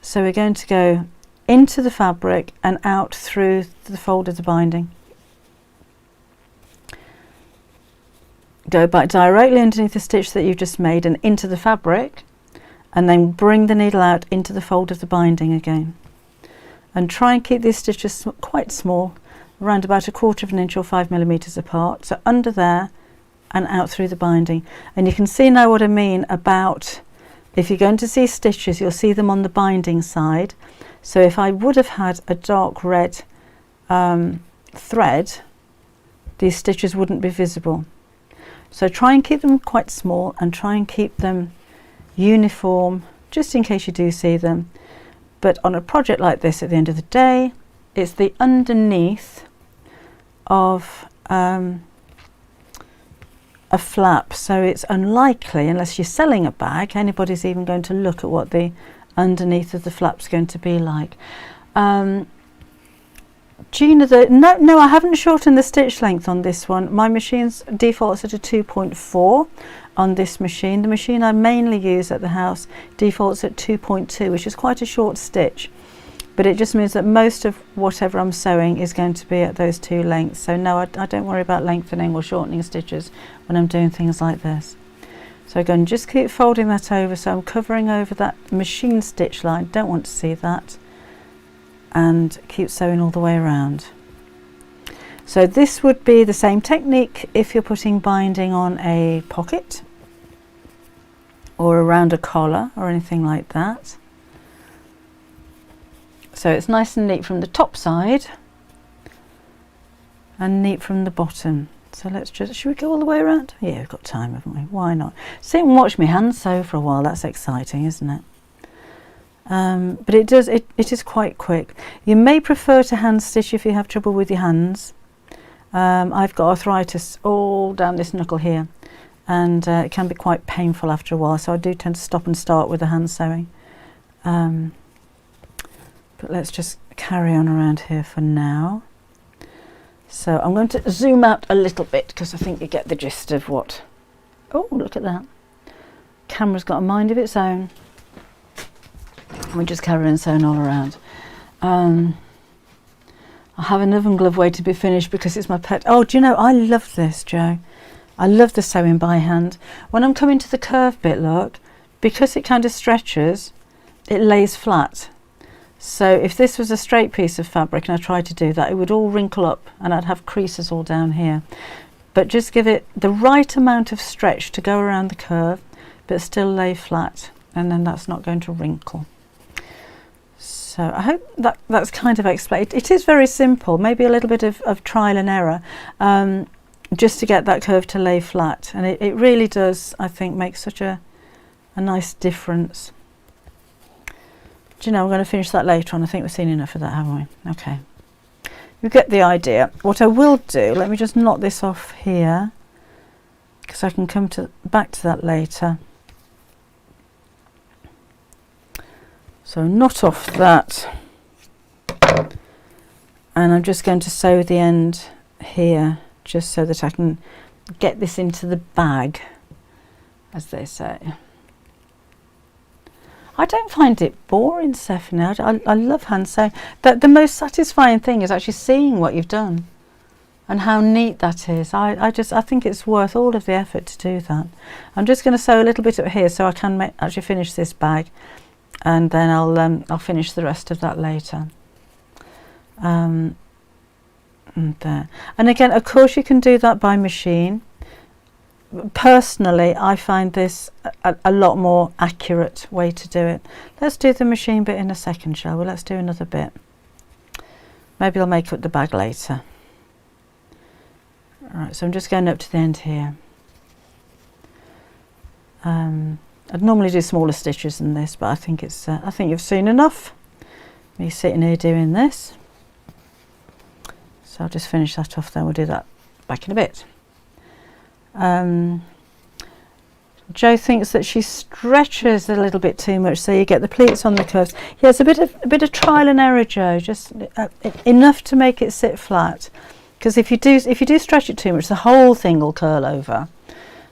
so we're going to go into the fabric and out through the fold of the binding. Go back directly underneath the stitch that you've just made and into the fabric, and then bring the needle out into the fold of the binding again. And try and keep these stitches quite small, around about 1/4 of an inch or 5 millimeters apart, so under there and out through the binding. And you can see now what I mean about, if you're going to see stitches, you'll see them on the binding side. So if I would have had a dark red thread, these stitches wouldn't be visible. So try and keep them quite small and try and keep them uniform, just in case you do see them. But on a project like this, at the end of the day, it's the underneath of a flap, so it's unlikely, unless you're selling a bag, anybody's even going to look at what the underneath of the flap's going to be like. Gina, no, I haven't shortened the stitch length on this one. My machine's defaults at a 2.4 on this machine. The machine I mainly use at the house defaults at 2.2, which is quite a short stitch, but it just means that most of whatever I'm sewing is going to be at those 2 lengths. So no, I don't worry about lengthening or shortening stitches when I'm doing things like this. So again, just keep folding that over, so I'm covering over that machine stitch line, don't want to see that, and keep sewing all the way around. So this would be the same technique if you're putting binding on a pocket or around a collar or anything like that. So it's nice and neat from the top side and neat from the bottom. So let's just, should we go all the way around? Yeah, we've got time, haven't we? Why not? Sit and watch me hand sew for a while. That's exciting, isn't it? But it is quite quick. You may prefer to hand stitch if you have trouble with your hands. I've got arthritis all down this knuckle here, and it can be quite painful after a while, so I do tend to stop and start with the hand sewing. But let's just carry on around here for now. So I'm going to zoom out a little bit because I think you get the gist of what. Oh, look at that. Camera's got a mind of its own. We just carry on sewing all around. I have an oven glove waiting to be finished because it's my pet. Oh, do you know, I love this, Jo. I love the sewing by hand. When I'm coming to the curve bit, look, because it kind of stretches, it lays flat. So if this was a straight piece of fabric and I tried to do that, it would all wrinkle up and I'd have creases all down here. But just give it the right amount of stretch to go around the curve, but still lay flat, and then that's not going to wrinkle. So I hope that's kind of explained. It is very simple, maybe a little bit of trial and error, just to get that curve to lay flat. And it really does, I think, make such a nice difference. Do you know, I'm going to finish that later on. I think we've seen enough of that, haven't we? Okay. You get the idea. What I will do, let me just knock this off here, because I can come back to that later. So knot off that, and I'm just going to sew the end here, just so that I can get this into the bag, as they say. I don't find it boring, Stephanie. I love hand sewing. The most satisfying thing is actually seeing what you've done and how neat that is. I think it's worth all of the effort to do that. I'm just going to sew a little bit up here so I can actually finish this bag, and then I'll finish the rest of that later. And there. And again, of course, you can do that by machine. Personally, I find this a lot more accurate way to do it. Let's do the machine bit in a second, shall we? Let's do another bit. Maybe I'll make up the bag later. Alright, so I'm just going up to the end here. I'd normally do smaller stitches than this, but I think it's I think you've seen enough me sitting here doing this. So I'll just finish that off, then we'll do that back in a bit. Jo thinks that she stretches a little bit too much, so you get the pleats on the curves. Yeah, it's a bit of trial and error, Jo. Just enough to make it sit flat. Because if you do stretch it too much, the whole thing will curl over.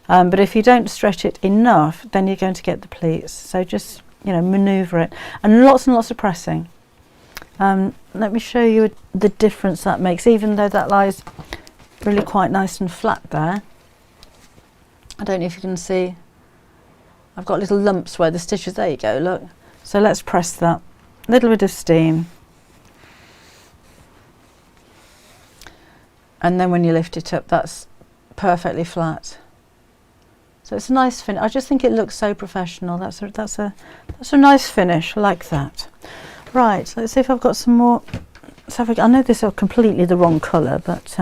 But if you don't stretch it enough, then you're going to get the pleats. So just, you know, manoeuvre it, and lots of pressing. Let me show you the difference that makes, even though that lies really quite nice and flat there. I don't know if you can see, I've got little lumps where the stitches, there you go, look. So let's press that, a little bit of steam. And then when you lift it up, that's perfectly flat. So it's a nice finish. I just think it looks so professional. That's a nice finish, I like that. Right, let's see if I've got some more. I know this is completely the wrong colour, but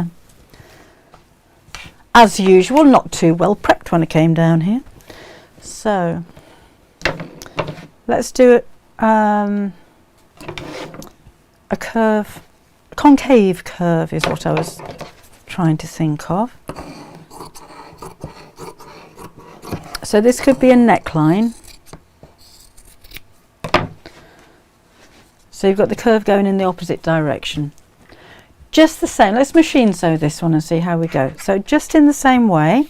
as usual, not too well prepped when I came down here. So let's do it. A curve, concave curve is what I was trying to think of. So this could be a neckline. So you've got the curve going in the opposite direction. Just the same, let's machine sew this one and see how we go. So just in the same way,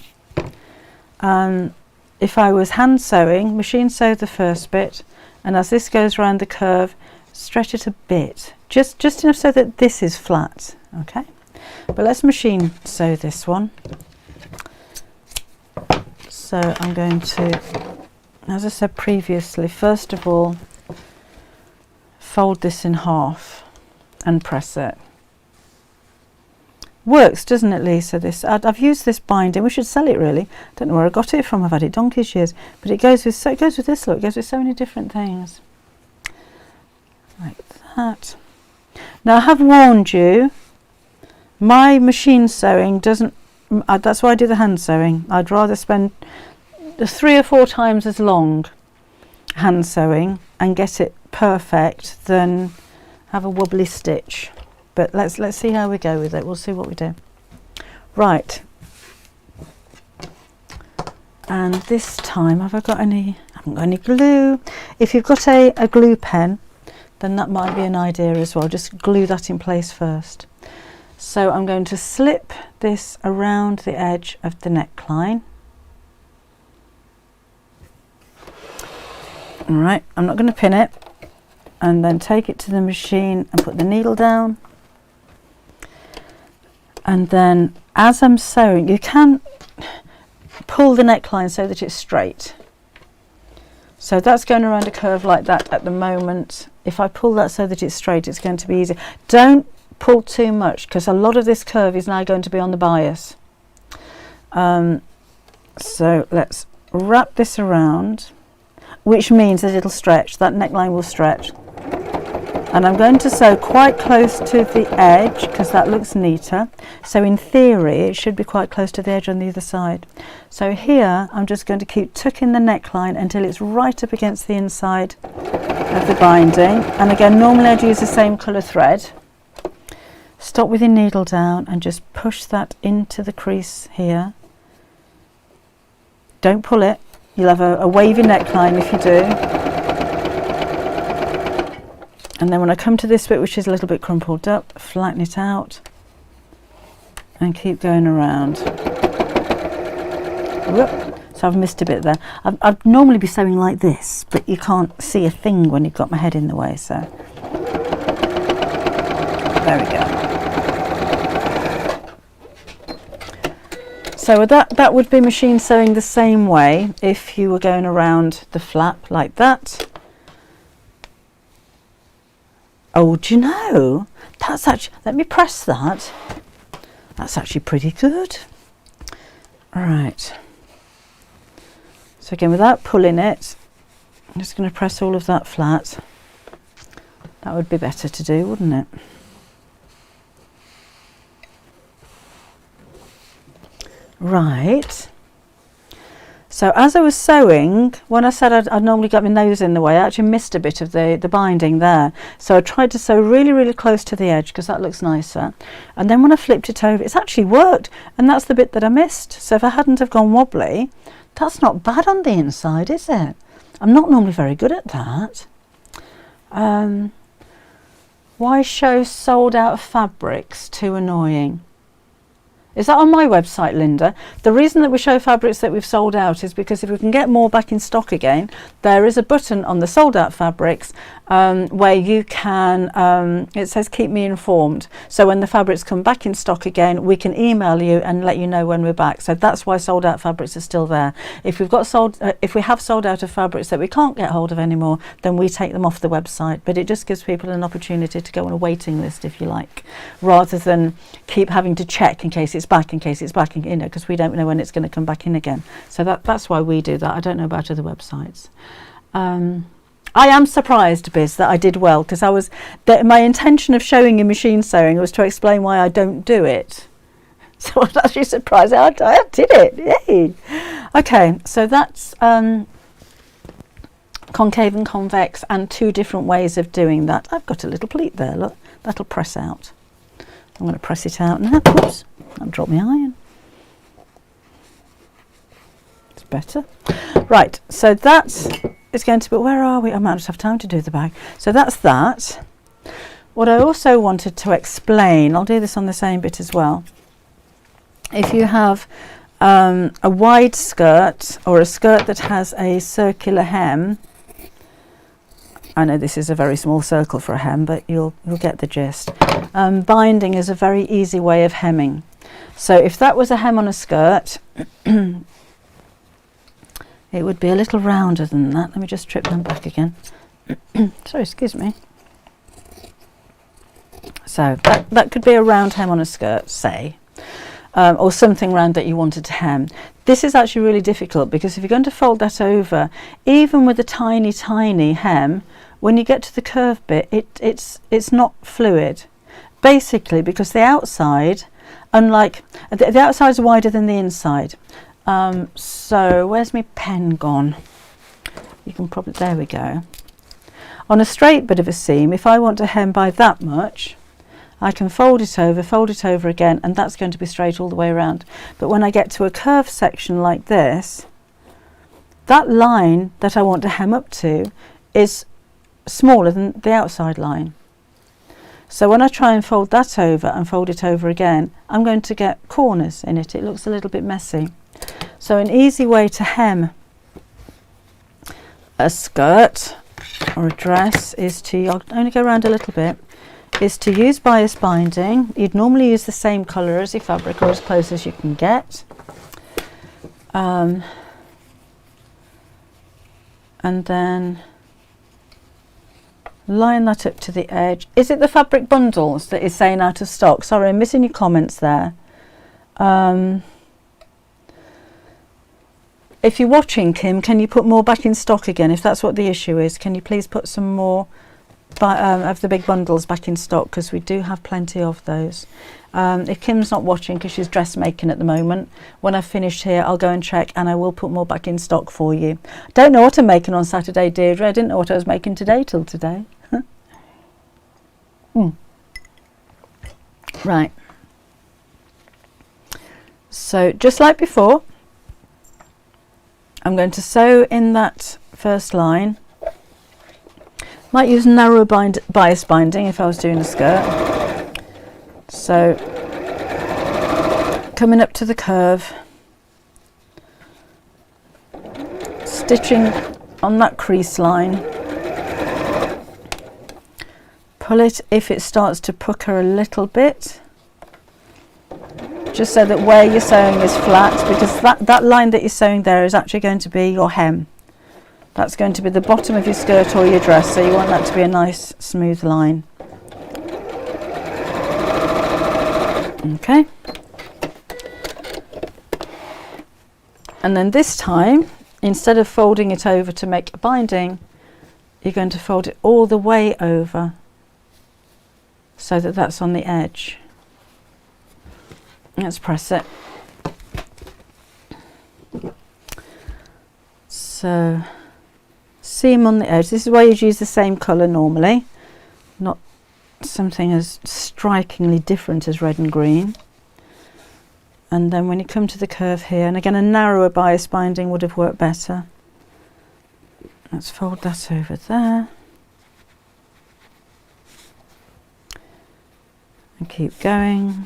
if I was hand sewing, machine sew the first bit, and as this goes around the curve, stretch it a bit, just enough so that this is flat, okay? But let's machine sew this one. So I'm going to, as I said previously, first of all, fold this in half and press it. Works, doesn't it, Lisa? This I've used this binding. We should sell it, really. Don't know where I got it from. I've had it donkey's years, but it goes with this look. It goes with so many different things, like that. Now I have warned you, my machine sewing doesn't. That's why I do the hand sewing. I'd rather spend 3 or 4 times as long hand sewing and get it perfect than have a wobbly stitch. But let's see how we go with it. We'll see what we do. Right. And this time, have I got any? I haven't got any glue. If you've got a glue pen, then that might be an idea as well. Just glue that in place first. So I'm going to slip this around the edge of the neckline. All right, I'm not going to pin it. And then take it to the machine and put the needle down. And then as I'm sewing, you can pull the neckline so that it's straight. So that's going around a curve like that at the moment. If I pull that so that it's straight, it's going to be easy. Don't pull too much, because a lot of this curve is now going to be on the bias. So let's wrap this around, which means that it'll stretch. That neckline will stretch. And I'm going to sew quite close to the edge because that looks neater. So in theory, it should be quite close to the edge on the other side. So here, I'm just going to keep tucking the neckline until it's right up against the inside of the binding. And again, normally I'd use the same colour thread. Stop with your needle down and just push that into the crease here. Don't pull it. You'll have a wavy neckline if you do. And then when I come to this bit, which is a little bit crumpled up, flatten it out and keep going around. Whoop. So I've missed a bit there. I'd normally be sewing like this, but you can't see a thing when you've got my head in the way. So there we go. So that would be machine sewing the same way if you were going around the flap like that. Oh, do you know, that's actually, let me press that. That's actually pretty good. All right. So again, without pulling it, I'm just going to press all of that flat. That would be better to do, wouldn't it? Right. So as I was sewing, when I said I'd normally got my nose in the way, I actually missed a bit of the binding there. So I tried to sew really, really close to the edge because that looks nicer. And then when I flipped it over, it's actually worked. And that's the bit that I missed. So if I hadn't have gone wobbly, that's not bad on the inside, is it? I'm not normally very good at that. Why show sold out of fabrics? Too annoying. Is that on my website, Linda? The reason that we show fabrics that we've sold out is because if we can get more back in stock again, there is a button on the sold out fabrics where you can, it says keep me informed. So when the fabrics come back in stock again, we can email you and let you know when we're back. So that's why sold out fabrics are still there. If we've got if we have sold out of fabrics that we can't get hold of anymore, then we take them off the website. But it just gives people an opportunity to go on a waiting list, if you like, rather than keep having to check in case it's back, you know, because we don't know when it's going to come back in again. So that's why we do that. I don't know about other websites. I am surprised, Biz, that I did well, because my intention of showing you machine sewing was to explain why I don't do it. So I was actually surprised I did it. Yay! Okay, so that's concave and convex, and 2 different ways of doing that. I've got a little pleat there, look, that'll press out. I'm going to press it out now. Oops, I've dropped my iron. It's better. Right, so that's it's going to be, where are we? I might just have time to do the bag. So that's that. What I also wanted to explain, I'll do this on the same bit as well. If you have a wide skirt or a skirt that has a circular hem, I know this is a very small circle for a hem, but you'll get the gist. Binding is a very easy way of hemming. So if that was a hem on a skirt, it would be a little rounder than that. Let me just strip them back again. Sorry, excuse me. So that could be a round hem on a skirt, say, or something round that you wanted to hem. This is actually really difficult, because if you're going to fold that over, even with a tiny, tiny hem, when you get to the curve bit, it's not fluid. Basically, because the outside, unlike the outside is wider than the inside. So where's my pen gone? You can probably, there we go. On a straight bit of a seam, if I want to hem by that much, I can fold it over again, and that's going to be straight all the way around. But when I get to a curved section like this, that line that I want to hem up to is smaller than the outside line. So when I try and fold that over and fold it over again, I'm going to get corners in it. It looks a little bit messy. So an easy way to hem a skirt or a dress is to, I'll only go around a little bit, is to use bias binding. You'd normally use the same colour as your fabric, or as close as you can get. And then line that up to the edge. Is it the fabric bundles that is saying out of stock? Sorry, I'm missing your comments there. If you're watching, Kim, can you put more back in stock again? If that's what the issue is, can you please put some more of the big bundles back in stock, because we do have plenty of those. If Kim's not watching because she's dressmaking at the moment, when I've finished here I'll go and check, and I will put more back in stock for you. Don't know what I'm making on Saturday, Deirdre. I didn't know what I was making today till today. Right, so just like before, I'm going to sew in that first line. Might use narrow bias binding if I was doing a skirt. So coming up to the curve, stitching on that crease line, pull it if it starts to pucker a little bit, just so that where you're sewing is flat, because that line that you're sewing there is actually going to be your hem. That's going to be the bottom of your skirt or your dress, so you want that to be a nice smooth line. Okay. And then this time, instead of folding it over to make a binding, you're going to fold it all the way over so that that's on the edge. Let's press it. So seam on the edge. This is why you'd use the same colour normally, not something as strikingly different as red and green. And then when you come to the curve here, and again a narrower bias binding would have worked better. Let's fold that over there and keep going.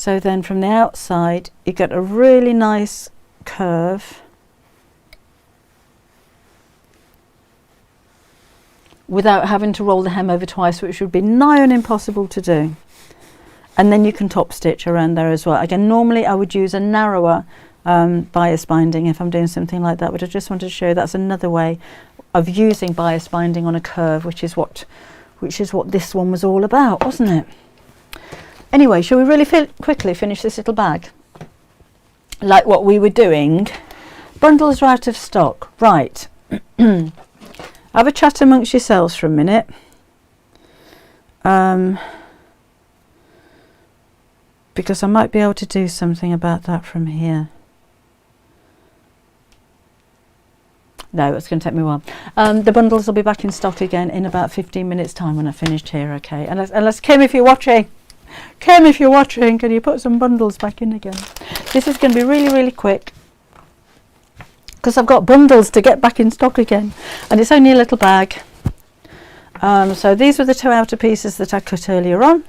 So then from the outside you get a really nice curve without having to roll the hem over twice, which would be nigh on impossible to do. And then you can top stitch around there as well. Again, normally I would use a narrower bias binding if I'm doing something like that, but I just wanted to show you that's another way of using bias binding on a curve, which is what this one was all about, wasn't it? Anyway, shall we really quickly finish this little bag like what we were doing? Bundles are out of stock, right. Have a chat amongst yourselves for a minute. Because I might be able to do something about that from here. No, it's going to take me a while. The bundles will be back in stock again in about 15 minutes time when I've finished here, okay? Unless Kim, if you're watching, can you put some bundles back in again? This is going to be really, really quick, because I've got bundles to get back in stock again, and it's only a little bag. So these were the 2 outer pieces that I cut earlier on.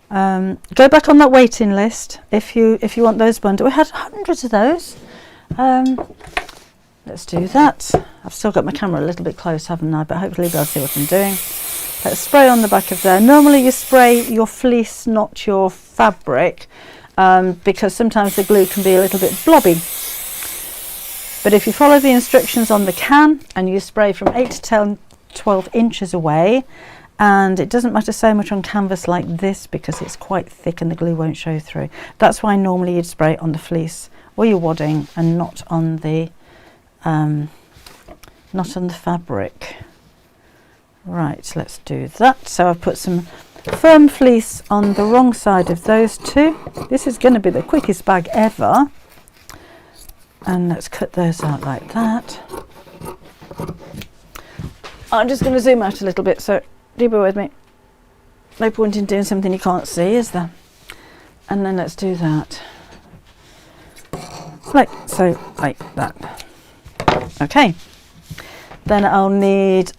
Go back on that waiting list if you want those bundles. We had hundreds of those. Let's do that. I've still got my camera a little bit close, haven't I? But hopefully you'll be able to see what I'm doing. Let's spray on the back of there. Normally you spray your fleece, not your fabric, because sometimes the glue can be a little bit blobby. But if you follow the instructions on the can and you spray from 8 to 12 inches away, and it doesn't matter so much on canvas like this because it's quite thick and the glue won't show through. That's why normally you'd spray it on the fleece or your wadding and not on the fabric. Right, let's do that. So I've put some firm fleece on the wrong side of those two. This is going to be the quickest bag ever. And let's cut those out like that. I'm just going to zoom out a little bit, so do bear with me. No point in doing something you can't see, is there? And then let's do that. Like so, like that. Okay. Then I'll need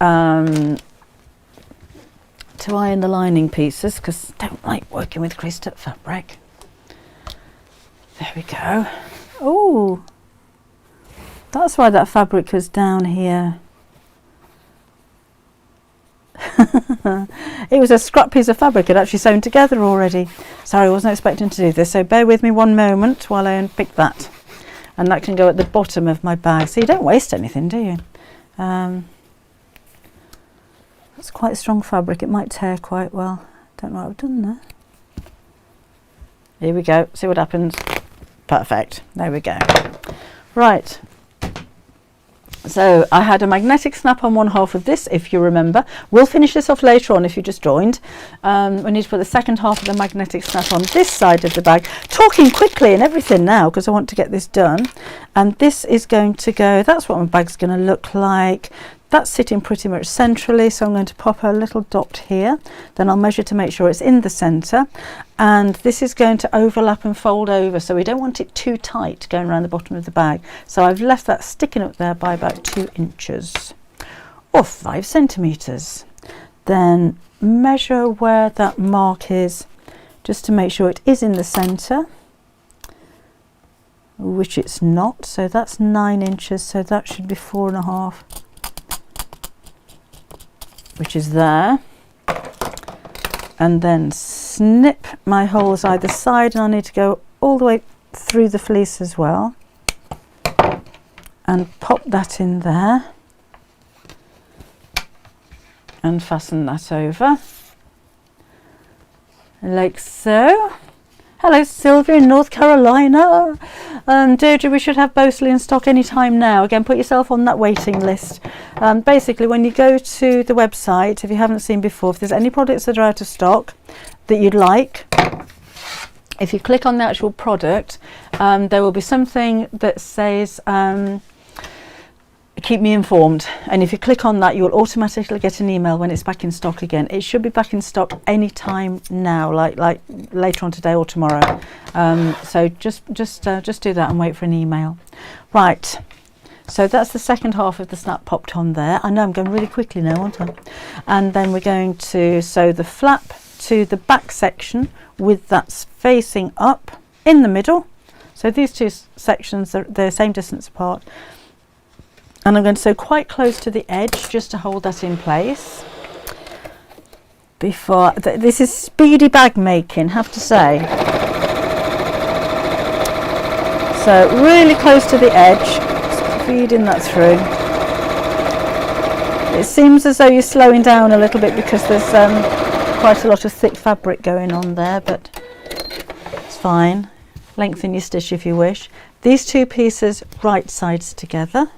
to iron the lining pieces because I don't like working with creased up fabric. There we go. Oh, that's why that fabric was down here. It was a scrap piece of fabric I'd actually sewn together already. Sorry, I wasn't expecting to do this, so bear with me one moment while I unpick that, and that can go at the bottom of my bag so you don't waste anything, do you? That's quite strong fabric, it might tear quite well. Don't know what I've done there. Here we go, see what happens. Perfect, there we go. Right, so I had a magnetic snap on one half of this, if you remember. We'll finish this off later on if you just joined. We need to put the second half of the magnetic snap on this side of the bag. Talking quickly and everything now because I want to get this done. And this is going to go, that's what my bag's going to look like. That's sitting pretty much centrally, so I'm going to pop a little dot here. Then I'll measure to make sure it's in the centre. And this is going to overlap and fold over, so we don't want it too tight going around the bottom of the bag. So I've left that sticking up there by about 2 inches or 5 centimetres. Then measure where that mark is just to make sure it is in the centre, which it's not. So that's 9 inches, so that should be 4.5. which is there, and then snip my holes either side, and I need to go all the way through the fleece as well and pop that in there and fasten that over like so. Hello Sylvia in North Carolina. Deirdre, we should have Bosley in stock any time now. Again, put yourself on that waiting list. Basically, when you go to the website, if you haven't seen before, if there's any products that are out of stock that you'd like, if you click on the actual product, there will be something that says keep me informed, and if you click on that, you'll automatically get an email when it's back in stock again. It should be back in stock any time now, like later on today or tomorrow. So just do that and wait for an email. Right, so that's the second half of the snap popped on there. I know I'm going really quickly now, aren't I? And then we're going to sew the flap to the back section with that facing up in the middle. So these two sections are the same distance apart, and I'm going to sew quite close to the edge just to hold that in place. Before this is speedy bag making, have to say. So really close to the edge, feeding that through. It seems as though you're slowing down a little bit because there's quite a lot of thick fabric going on there, but it's fine. Lengthen your stitch if you wish. These two pieces right sides together.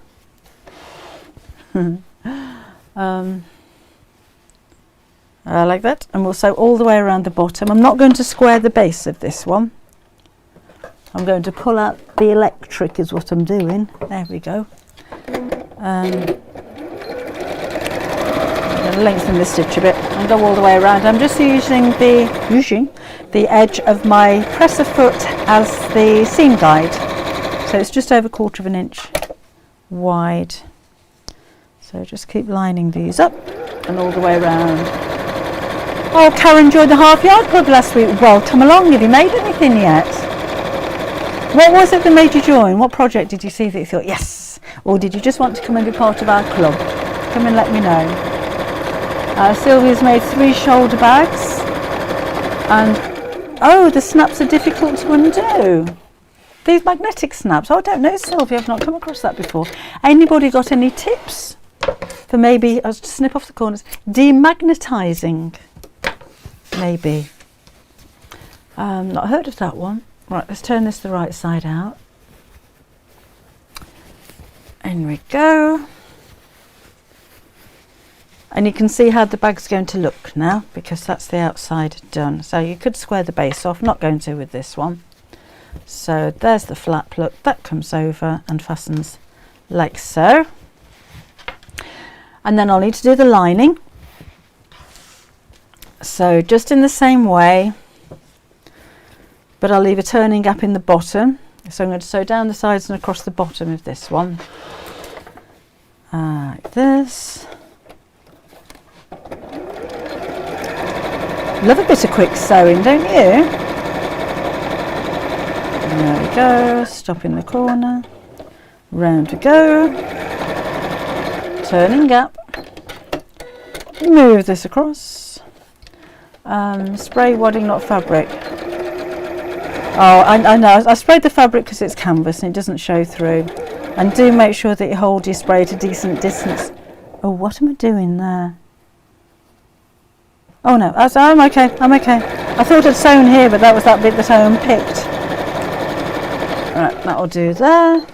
Like that, and we'll sew all the way around the bottom. I'm not going to square the base of this one. I'm going to pull out the electric is what I'm doing. There we go. I'm going to lengthen the stitch a bit and go all the way around. I'm just using the edge of my presser foot as the seam guide. So it's just over 1/4 inch wide. So just keep lining these up and all the way around. Oh, Karen joined the half yard club last week. Well, come along. Have you made anything yet? What was it that made you join? What project did you see that you thought, yes? Or did you just want to come and be part of our club? Come and let me know. Sylvia's made 3 shoulder bags. And, oh, the snaps are difficult to undo. These magnetic snaps. Oh, I don't know, Sylvia. I've not come across that before. Anybody got any tips for maybe, I'll just snip off the corners, demagnetising? Maybe. Not heard of that one. Right, let's turn this the right side out. In we go. And you can see how the bag's going to look now, because that's the outside done. So you could square the base off, not going to with this one. So there's the flap look, that comes over and fastens like so. And then I'll need to do the lining. So just in the same way, but I'll leave a turning gap in the bottom. So I'm going to sew down the sides and across the bottom of this one. Like this. Love a bit of quick sewing, don't you? There we go, stop in the corner, round we go, turning gap, move this across. Spray wadding, not fabric. Oh, I know, I sprayed the fabric because it's canvas and it doesn't show through. And do make sure that you hold your spray at a decent distance. Oh, what am I doing there? Oh no, I'm okay, I'm okay. I thought I'd sewn here, but that was that bit that I unpicked. Right, that'll do there.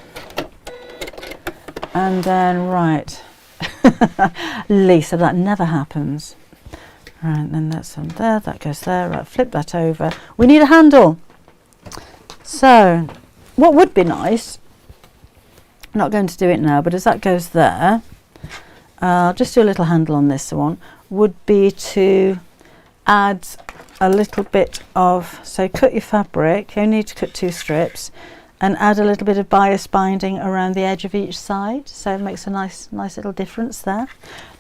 And then, right. Lisa, that never happens. Right, then that's on there, that goes there. Right, flip that over. We need a handle. So, what would be nice, I'm not going to do it now, but as that goes there, I'll just do a little handle on this one, would be to add a little bit of, so cut your fabric, you only need to cut 2 strips, and add a little bit of bias binding around the edge of each side, so it makes a nice little difference there.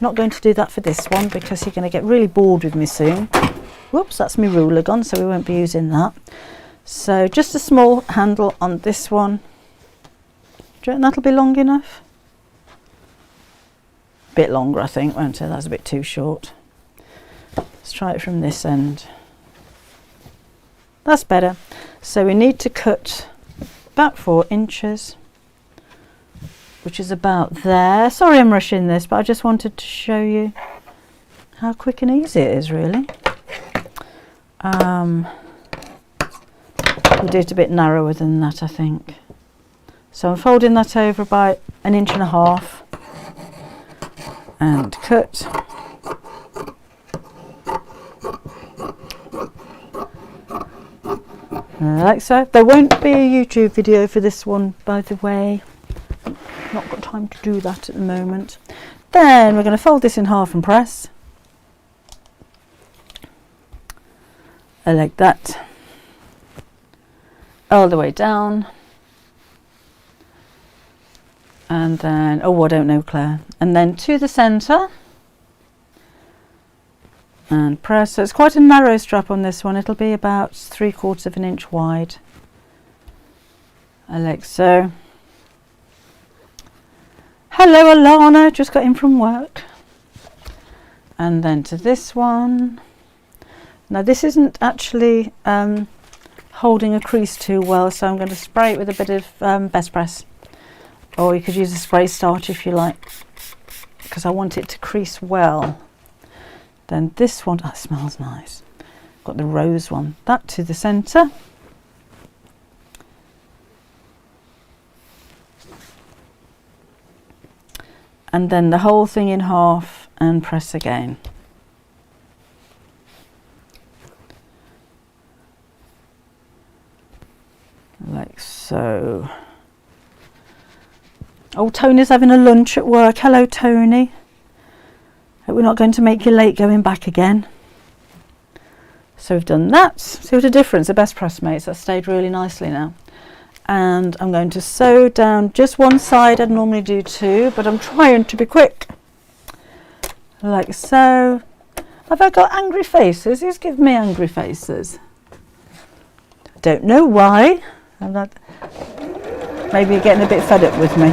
Not going to do that for this one because you're going to get really bored with me soon. Whoops, that's my ruler gone, so we won't be using that. So just a small handle on this one. Do you reckon that'll be long enough? A bit longer, I think, won't it? That's a bit too short. Let's try it from this end. That's better. So we need to cut about 4 inches, which is about there. Sorry I'm rushing this, but I just wanted to show you how quick and easy it is, really. We'll do it a bit narrower than that, I think. So I'm folding that over by 1.5 inches and cut. Like so. There won't be a YouTube video for this one, by the way. Not got time to do that at the moment. Then we're going to fold this in half and press. Like that. All the way down. And then, oh, I don't know, Claire. And then to the centre. and press. So it's quite a narrow strap on this one. It'll be about 3/4 of an inch wide, like so. Hello Alana, just got in from work. And then to this one. Now this isn't actually holding a crease too well, so I'm going to spray it with a bit of Best Press, or you could use a spray starch if you like, because I want it to crease well. Then this one, that smells nice. Got the rose one, that to the centre. And then the whole thing in half and press again. Like so. Oh, Tony's having a lunch at work. Hello, Tony. Hope we're not going to make you late going back again. So we've done that. See what a difference the Best Press makes. That stayed really nicely now. And I'm going to sew down just one side. I'd normally do two, but I'm trying to be quick. Like so. Have I got angry faces? Who's giving me angry faces? I don't know why. I'm not. Maybe you're getting a bit fed up with me.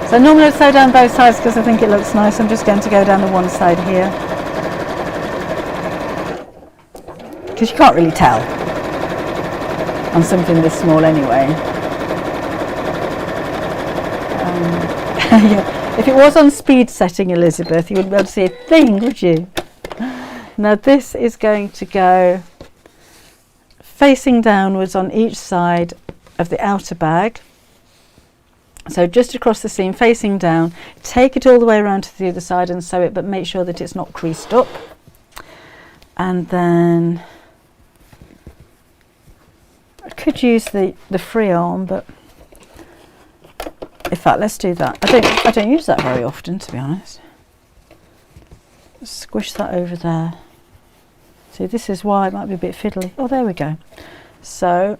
So normally I sew down both sides because I think it looks nice. I'm just going to go down the one side here, because you can't really tell on something this small anyway. Yeah. If it was on speed setting, Elizabeth, you wouldn't be able to see a thing, would you? Now this is going to go facing downwards on each side of the outer bag. So just across the seam, facing down, take it all the way around to the other side and sew it, but make sure that it's not creased up. And then I could use the free arm, but in fact, let's do that. I don't use that very often, to be honest. Squish that over there. See, this is why it might be a bit fiddly. Oh, there we go. So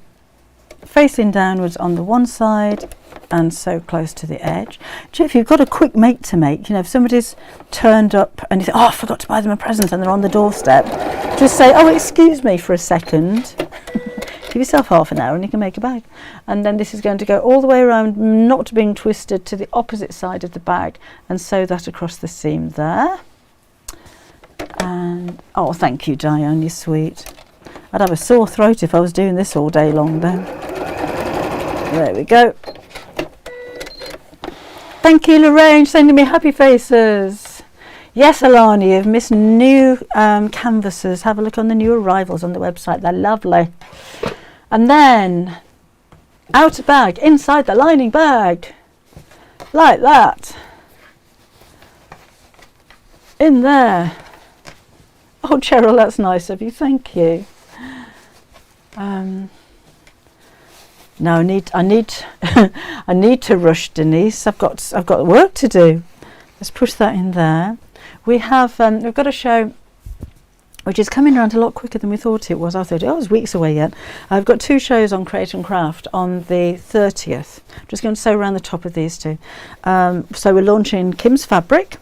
facing downwards on the one side and so close to the edge. If you've got a quick make to make, you know, if somebody's turned up and you think, oh, I forgot to buy them a present, and they're on the doorstep, just say, oh, excuse me for a second. Give yourself half an hour and you can make a bag. And then this is going to go all the way around, not being twisted, to the opposite side of the bag, and sew that across the seam there. And oh, thank you, Diane, you're sweet. I'd have a sore throat if I was doing this all day long then. There we go. Thank you, Lorraine, sending me happy faces. Yes, Alani, you've missed new canvases. Have a look on the new arrivals on the website. They're lovely. And then outer bag, inside the lining bag, like that. In there. Oh, Cheryl, that's nice of you. Thank you. Now I need I need to rush, Denise. I've got work to do. Let's push that in there. We've got a show which is coming around a lot quicker than we thought it was. I thought it was weeks away yet. I've got two shows on Create and Craft on the 30th. Just going to sew around the top of these two. So we're launching Kim's Fabric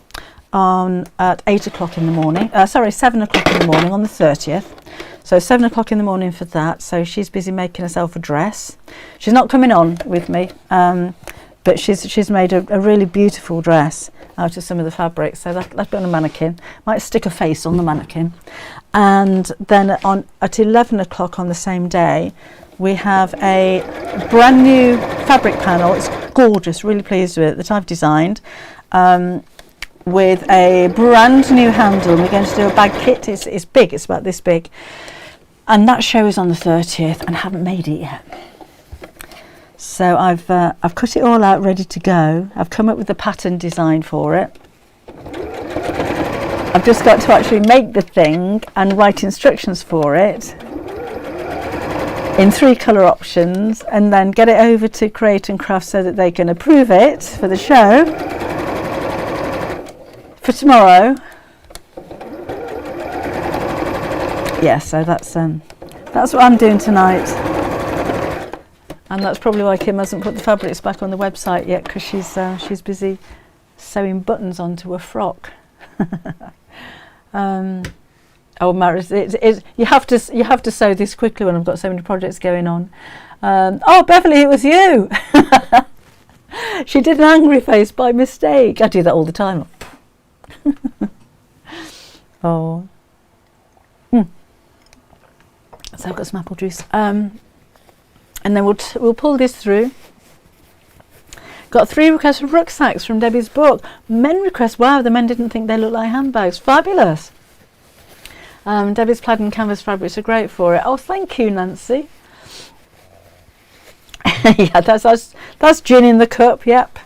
at 8 o'clock in the morning. 7 o'clock in the morning on the 30th. So 7 o'clock in the morning for that. So she's busy making herself a dress. She's not coming on with me, but she's made a really beautiful dress out of some of the fabric. So that's on a mannequin. Might stick a face on the mannequin. And then at 11 o'clock on the same day, we have a brand new fabric panel. It's gorgeous, really pleased with it, that I've designed. With a brand new handle. We're going to do a bag kit. It's big, it's about this big. And that show is on the 30th, and I haven't made it yet. So I've cut it all out, ready to go. I've come up with the pattern design for it. I've just got to actually make the thing and write instructions for it in 3 colour options, and then get it over to Create and Craft so that they can approve it for the show for tomorrow. Yeah, so that's what I'm doing tonight, and that's probably why Kim hasn't put the fabrics back on the website yet, because she's busy sewing buttons onto a frock. Oh, Maris, you have to sew this quickly when I've got so many projects going on. Oh, Beverly, it was you. She did an angry face by mistake. I do that all the time. Oh. So I've got some apple juice. And then we'll pull this through. Got 3 requests for rucksacks from Debbie's book. Men requests. Wow, the men didn't think they looked like handbags. Fabulous. Debbie's plaid and canvas fabrics are great for it. Oh, thank you, Nancy. Yeah, that's gin in the cup. Yep.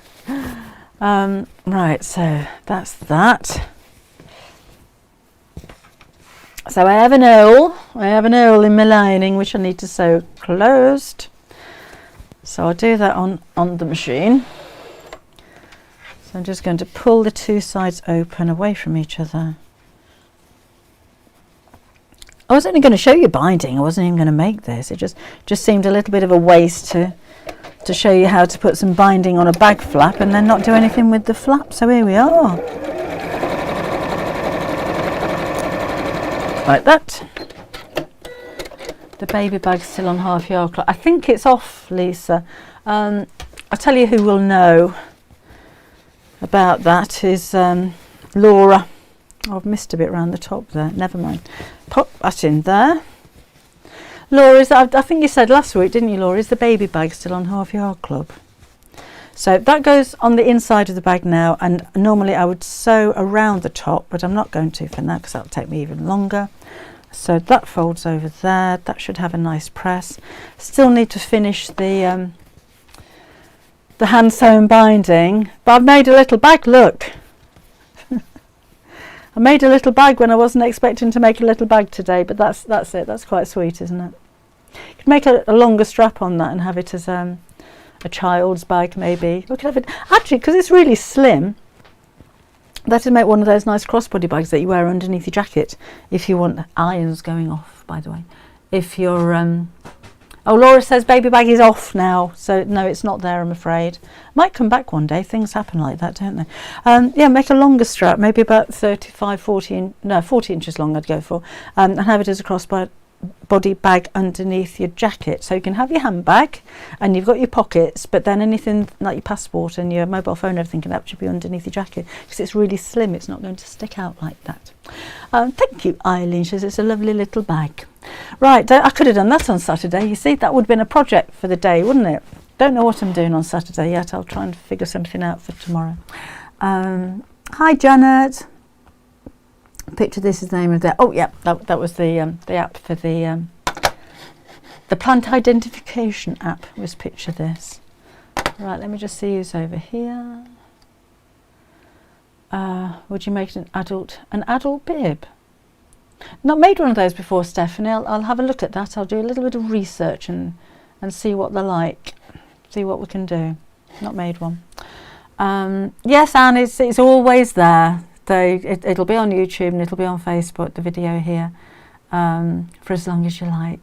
Right, so that's that. So I have an hole in my lining which I need to sew closed. So I'll do that on the machine. So I'm just going to pull the 2 sides open away from each other. I was only going to show you binding. I wasn't even going to make this. It just seemed a little bit of a waste to show you how to put some binding on a bag flap and then not do anything with the flap. So here we are. Like that. The baby bag's still on half yard clock. I think it's off, Lisa. I'll tell you who will know about that is Laura. Oh, I've missed a bit around the top there. Never mind. Pop that in there. Laura, I think you said last week, didn't you, Laura? Is the baby bag still on half yard club? So that goes on the inside of the bag now, and normally I would sew around the top, but I'm not going to for now because that'll take me even longer. So that folds over there. That should have a nice press. Still need to finish the hand sewn binding, but I've made a little bag. Look. I made a little bag when I wasn't expecting to make a little bag today, but that's it. That's quite sweet, isn't it? You could make a longer strap on that and have it as a child's bag, maybe. We could have it actually, because it's really slim. That would make one of those nice crossbody bags that you wear underneath your jacket if you want. Irons going off, by the way. If you're oh, Laura says baby bag is off now, so no, it's not there, I'm afraid. Might come back one day. Things happen like that, don't they? Yeah, make a longer strap, maybe about 40 inches long I'd go for, and have it as a crossbody bag underneath your jacket, so you can have your handbag and you've got your pockets, but then anything like your passport and your mobile phone and everything can actually be underneath your jacket because it's really slim. It's not going to stick out like that. Thank you, Eileen. She says it's a lovely little bag. Right, I could have done that on Saturday. You see, that would have been a project for the day, wouldn't it? Don't know what I'm doing on Saturday yet. I'll try and figure something out for tomorrow. Hi, Janet. Picture this is the name of the. Oh yeah, that was the app for the plant identification app. Was picture this. Right, let me just see who's over here. Would you make an adult bib? Not made one of those before, Stephanie. I'll have a look at that. I'll do a little bit of research and see what they're like. See what we can do. Not made one. Yes, Anne, it's always there. So it'll be on YouTube and it'll be on Facebook, the video here, for as long as you like.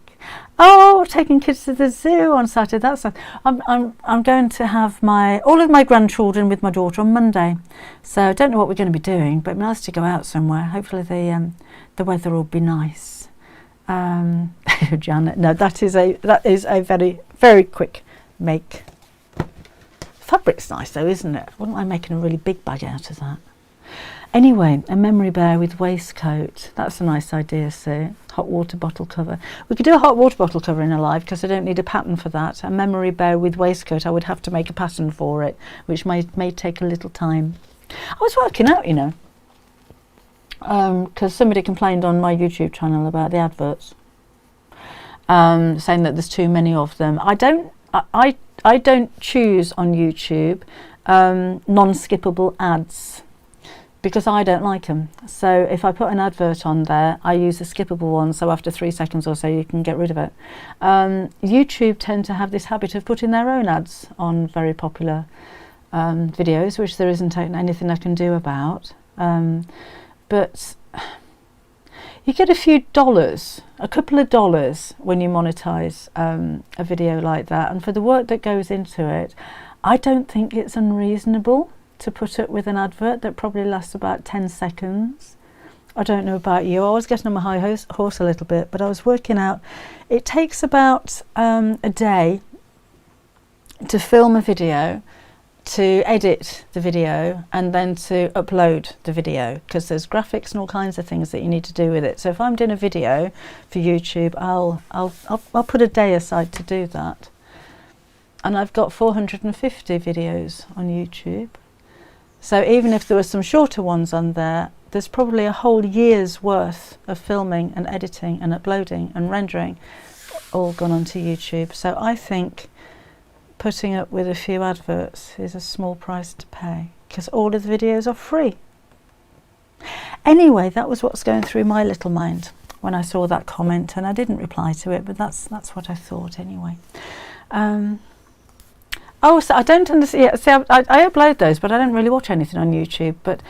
Oh, taking kids to the zoo on Saturday. I'm going to have all of my grandchildren with my daughter on Monday. So I don't know what we're going to be doing, but nice to go out somewhere. Hopefully the weather will be nice. Janet, no, that is a very, very quick make. Fabric's nice though, isn't it? Wouldn't mind making a really big bag out of that. Anyway, a memory bear with waistcoat. That's a nice idea, Sue. Hot water bottle cover. We could do a hot water bottle cover in a live because I don't need a pattern for that. A memory bear with waistcoat, I would have to make a pattern for it, which may take a little time. I was working out, you know, because somebody complained on my YouTube channel about the adverts, saying that there's too many of them. I don't choose on YouTube non-skippable ads, because I don't like them. So if I put an advert on there, I use a skippable one, so after 3 seconds or so you can get rid of it. YouTube tend to have this habit of putting their own ads on very popular videos, which there isn't anything I can do about. But you get a few dollars, a couple of dollars when you monetize a video like that, and for the work that goes into it, I don't think it's unreasonable to put it with an advert that probably lasts about 10 seconds I don't know about you, I was getting on my high horse a little bit, but I was working out it takes about a day to film a video, to edit the video, and then to upload the video, because there's graphics and all kinds of things that you need to do with it. So if I'm doing a video for YouTube, I'll put a day aside to do that. And I've got 450 videos on YouTube. So even if there were some shorter ones on there, there's probably a whole year's worth of filming and editing and uploading and rendering all gone onto YouTube. So I think putting up with a few adverts is a small price to pay, because all of the videos are free. Anyway, that was what's going through my little mind when I saw that comment, and I didn't reply to it, but that's what I thought anyway. Oh, so I don't understand. Yeah, see, I upload those, but I don't really watch anything on YouTube. But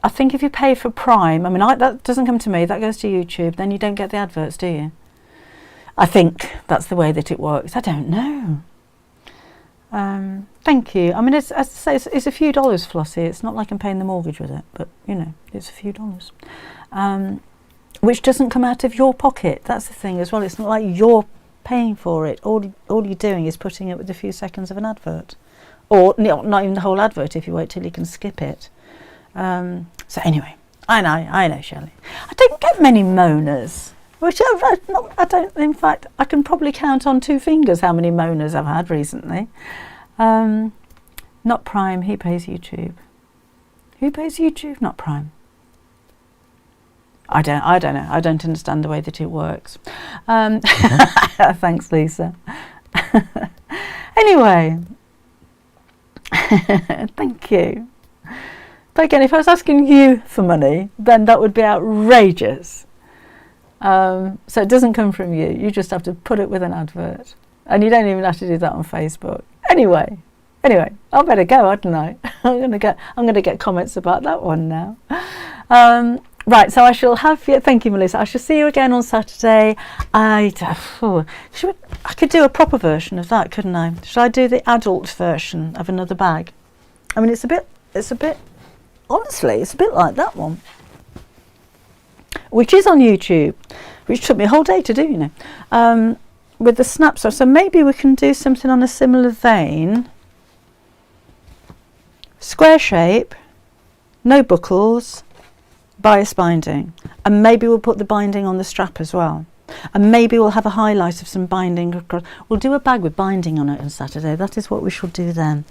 I think if you pay for Prime, I mean, that doesn't come to me. That goes to YouTube. Then you don't get the adverts, do you? I think that's the way that it works. I don't know. Thank you. I mean, as I say, it's a few dollars, Flossie. It's not like I'm paying the mortgage with it, but you know, it's a few dollars, which doesn't come out of your pocket. That's the thing as well. It's not like you're paying for it. All you're doing is putting it with a few seconds of an advert, or not even the whole advert if you wait till you can skip it. So anyway, I know, Shelley. I don't get many moaners, which I don't. In fact, I can probably count on 2 fingers how many moaners I've had recently. Not Prime. He pays YouTube. Who pays YouTube? Not Prime. I don't know. I don't understand the way that it works. Thanks, Lisa. Anyway, thank you. But again, if I was asking you for money, then that would be outrageous. So it doesn't come from you. You just have to put it with an advert, and you don't even have to do that on Facebook. Anyway, I better go, hadn't I? I'm gonna get comments about that one now. Right, so I shall have you. Thank you, Melissa. I shall see you again on Saturday. I could do a proper version of that, couldn't I? Shall I do the adult version of Another Bag? I mean, it's a bit. Honestly, it's a bit like that one, which is on YouTube, which took me a whole day to do, you know, with the snapshot. So maybe we can do something on a similar vein. Square shape, no buckles, bias binding, and maybe we'll put the binding on the strap as well, and maybe we'll have a highlight of some binding across. We'll do a bag with binding on it on Saturday. That is what we shall do then,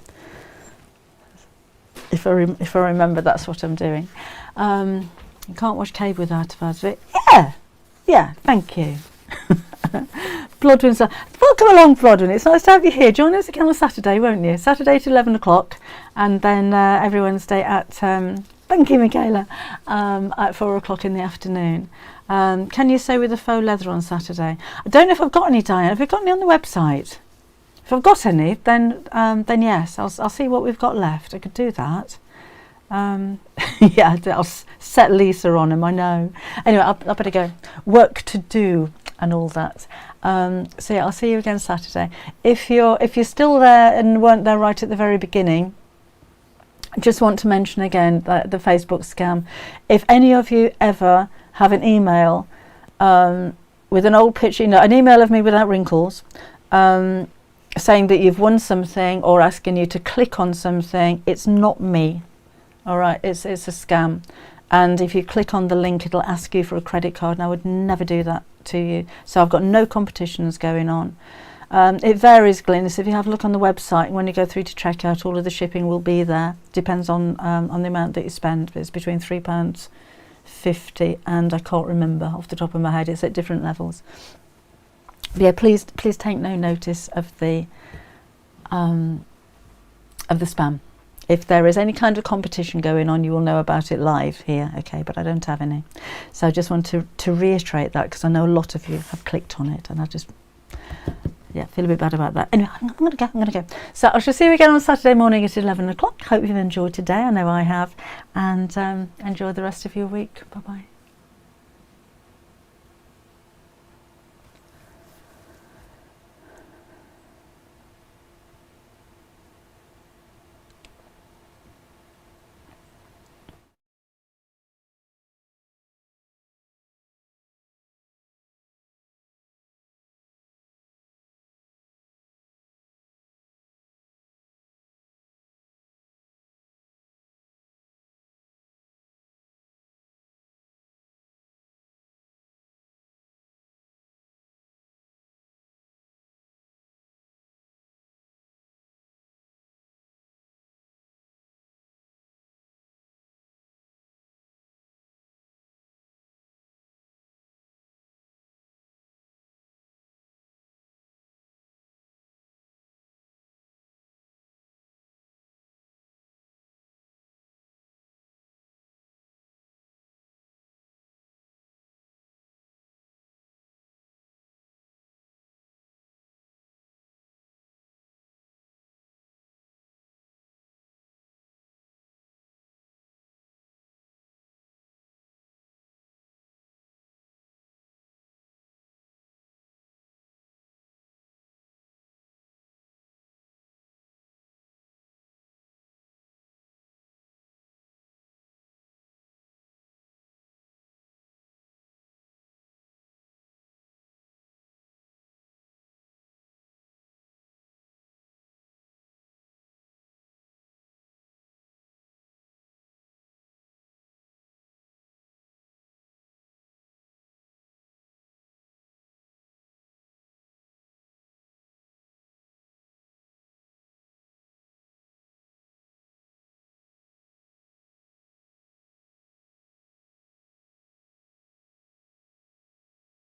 if I remember that's what I'm doing. You can't watch Cave without a advert. Yeah, thank you. Blodwin, welcome along, Blodwin. It's nice to have you here. Join us again on Saturday, won't you? Saturday at 11 o'clock, and then every Wednesday at thank you, Michaela, at 4 o'clock in the afternoon. Can you sew with the faux leather on Saturday? I don't know if I've got any, Diane. Have we got any on the website? If I've got any, then yes, I'll see what we've got left. I could do that. Yeah, I'll set Lisa on him, I know. Anyway, I better go. Work to do and all that. So yeah, I'll see you again Saturday. If you're still there and weren't there right at the very beginning, I just want to mention again that the Facebook scam. If any of you ever have an email with an old picture, an email of me without wrinkles, saying that you've won something or asking you to click on something, it's not me. All right, it's a scam, and if you click on the link, it'll ask you for a credit card, and I would never do that to you. So I've got no competitions going on. It varies, Glynis. If you have a look on the website, when you go through to checkout, all of the shipping will be there. Depends on the amount that you spend. But it's between £3.50 and I can't remember off the top of my head. It's at different levels. But yeah, please take no notice of the spam. If there is any kind of competition going on, you will know about it live here, okay, but I don't have any. So I just want to reiterate that, because I know a lot of you have clicked on it, and I just, yeah, feel a bit bad about that. Anyway, I'm going to go. So I shall see you again on Saturday morning at 11 o'clock. Hope you've enjoyed today. I know I have. And enjoy the rest of your week. Bye-bye.